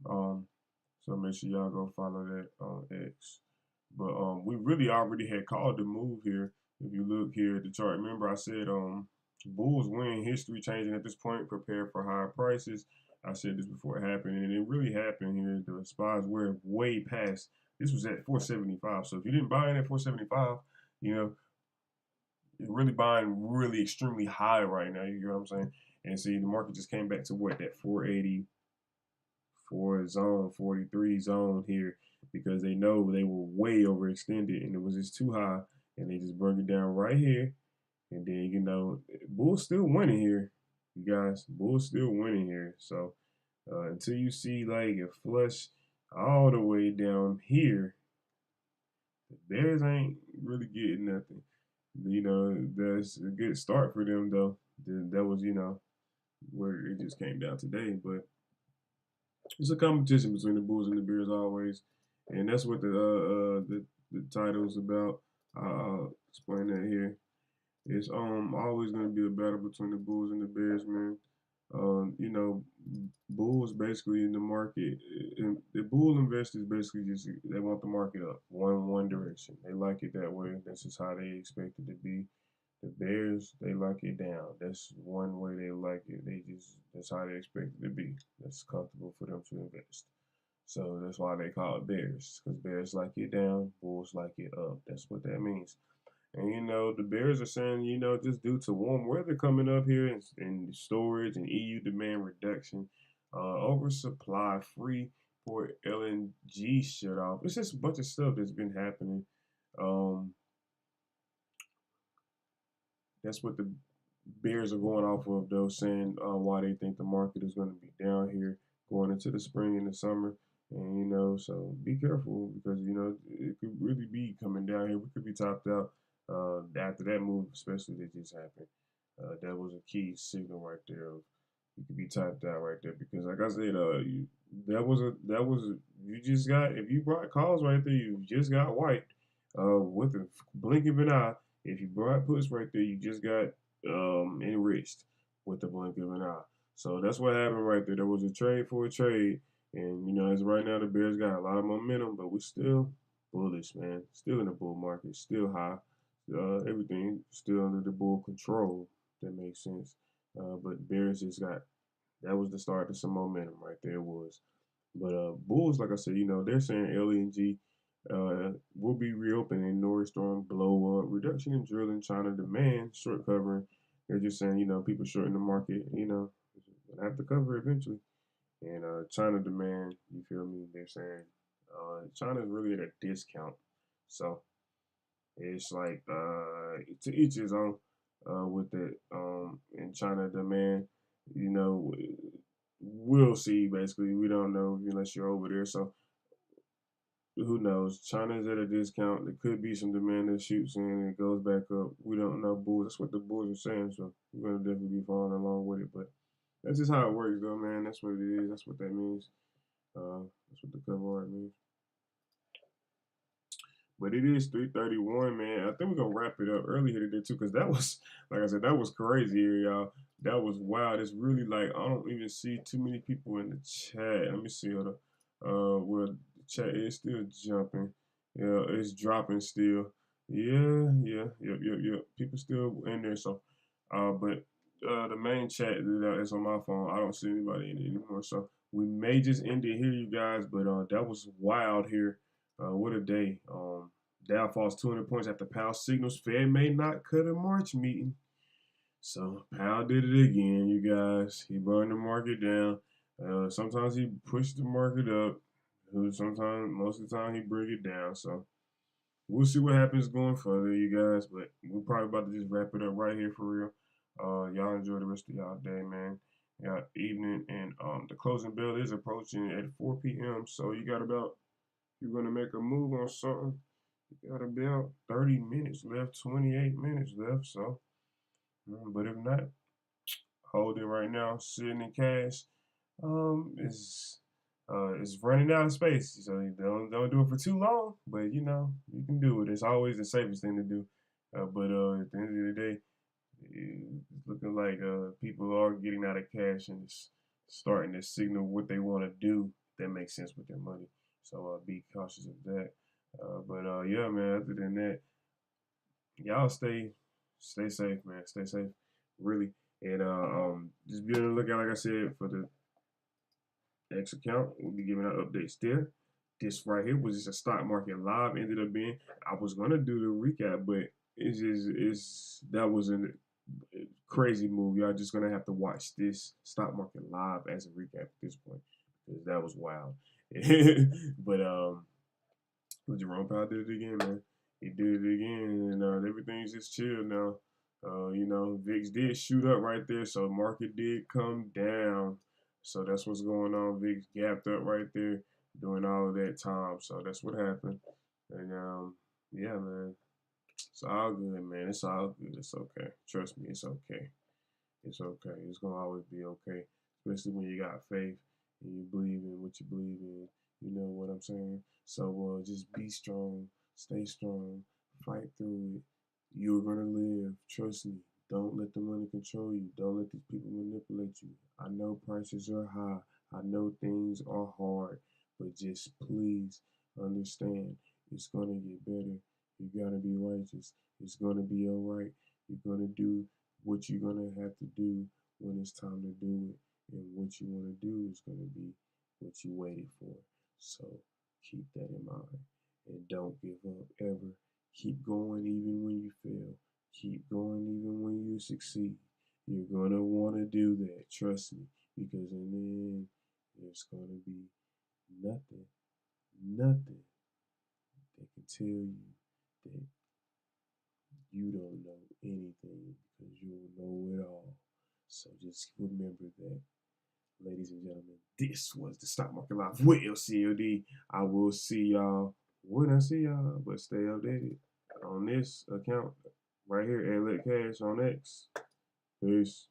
So make sure y'all go follow that on X. But we really already had called the move here. If you look here at the chart, remember I said bulls win, history changing at this point, prepare for higher prices. I said this before it happened, and it really happened here. The spies were way past. This was at 475. So if you didn't buy in at 475, you're really buying really extremely high right now. You know what I'm saying? And see, the market just came back to what, that 484 zone, 43 zone here, because they know they were way overextended and it was just too high, and they just bring it down right here. And then, Bull's still winning here, you guys. Bull's still winning here. So until you see like a flush all the way down here, the Bears ain't really getting nothing. That's a good start for them though. that was, you know, where it just came down today. But it's a competition between the Bulls and the Bears always, and that's what the title is about. I'll explain that here. It's always going to be a battle between the Bulls and the Bears, man. You know, Bulls basically in the market. The Bull investors basically just they want the market up one direction. They like it that way. That's just how they expect it to be. The Bears, they like it down. That's one way they like it. That's how they expect it to be. That's comfortable for them to invest. So that's why they call it Bears, because Bears like it down, Bulls like it up. That's what that means. And you know, the Bears are saying, you know, just due to warm weather coming up here and storage and EU demand reduction, oversupply, free port LNG shut off. It's just a bunch of stuff that's been happening. Um, that's what the Bears are going off of, though, saying why they think the market is going to be down here going into the spring and the summer. And, you know, so be careful because, you know, it could really be coming down here. We could be topped out after that move, especially that just happened. That was a key signal right there. You could be topped out right there because, like I said, you just got, if you brought calls right there, you just got wiped with a blink of an eye. If you brought puts right there, you just got enriched with the blink of an eye. So that's what happened right there. There was a trade for a trade, and you know, as right now the Bears got a lot of momentum, but we're still bullish, man. Still in the bull market, still high. Everything still under the bull control. If that makes sense. But Bears just got that was the start of some momentum right there. It was. But Bulls, like I said, you know, they're saying LNG will be reopening. Norris Storm blow up, reduction in drilling, China demand, short covering. They're just saying, you know, people shorting the market, you know, gonna have to cover eventually. And China demand, you feel me? They're saying China's really at a discount. So it's like to each his own with it. And China demand, you know, we'll see. Basically, we don't know unless you're over there. So who knows? China's at a discount. There could be some demand that shoots in and it goes back up. We don't know. Bulls. That's what the Bulls are saying. So we're gonna definitely be following along with it. But that's just how it works, though, man. That's what it is. That's what that means. That's what the cover art means. But it is 3:31, man. I think we're gonna wrap it up early here today too, because that was, like I said, that was crazy here, y'all. That was wild. It's really like I don't even see too many people in the chat. Let me see. Hold up. Well, the chat is still jumping. Yeah, it's dropping still. Yep. People still in there. So, but the main chat is on my phone. I don't see anybody in it anymore. So we may just end it here, you guys. But that was wild here. What a day. Dow falls 200 points after Powell signals Fed may not cut a March meeting. So Powell did it again, you guys. He brought the market down. Sometimes he pushed the market up. Sometimes, most of the time, he bring it down. So we'll see what happens going further, you guys. But we're probably about to just wrap it up right here for real. Y'all enjoy the rest of y'all day, man. Y'all evening, and the closing bell is approaching at 4 p.m. So you got about, you're gonna make a move on something. You got about 30 minutes left, 28 minutes left. So, but if not, hold it right now. Sitting in cash, is running out of space. So don't do it for too long. But you know you can do it. It's always the safest thing to do. But at the end of the day, it's looking like people are getting out of cash and it's starting to signal what they want to do that makes sense with their money. So be cautious of that. But yeah, man. Other than that, y'all stay safe, man. Stay safe, really. And just be on the lookout, like I said, for the X account. We'll be giving out updates there. This right here was just a stock market live. Ended up being, I was gonna do the recap, but that was a crazy move. Y'all just gonna have to watch this stock market live as a recap at this point because that was wild. But Jerome Powell did it again, man. He did it again, and everything's just chill now. You know, VIX did shoot up right there, so market did come down. So that's what's going on. VIX gapped up right there, doing all of that time. So that's what happened. And yeah, man, it's all good, man. It's all good. It's okay. Trust me, it's okay. It's okay. It's gonna always be okay, especially when you got faith and you believe in what you believe in. You know what I'm saying? So just be strong, stay strong, fight through it. You're gonna live. Trust me. Don't let the money control you. Don't let these people manipulate you. I know prices are high. I know things are hard, but just please understand it's gonna get better. You gotta be righteous. It's gonna be alright. You're gonna do what you're gonna have to do when it's time to do it. And what you wanna do is gonna be what you waited for. So keep that in mind. And don't give up ever. Keep going even when you fail. Keep going even when you succeed. You're gonna wanna do that, trust me, because in the end, there's gonna be nothing that can tell you that you don't know anything because you'll know it all. So just remember that, ladies and gentlemen, this was the Stock Market Live with LCAOD. I will see y'all when I see y'all, but stay updated on this account right here, LCAOD Cash on X. Peace.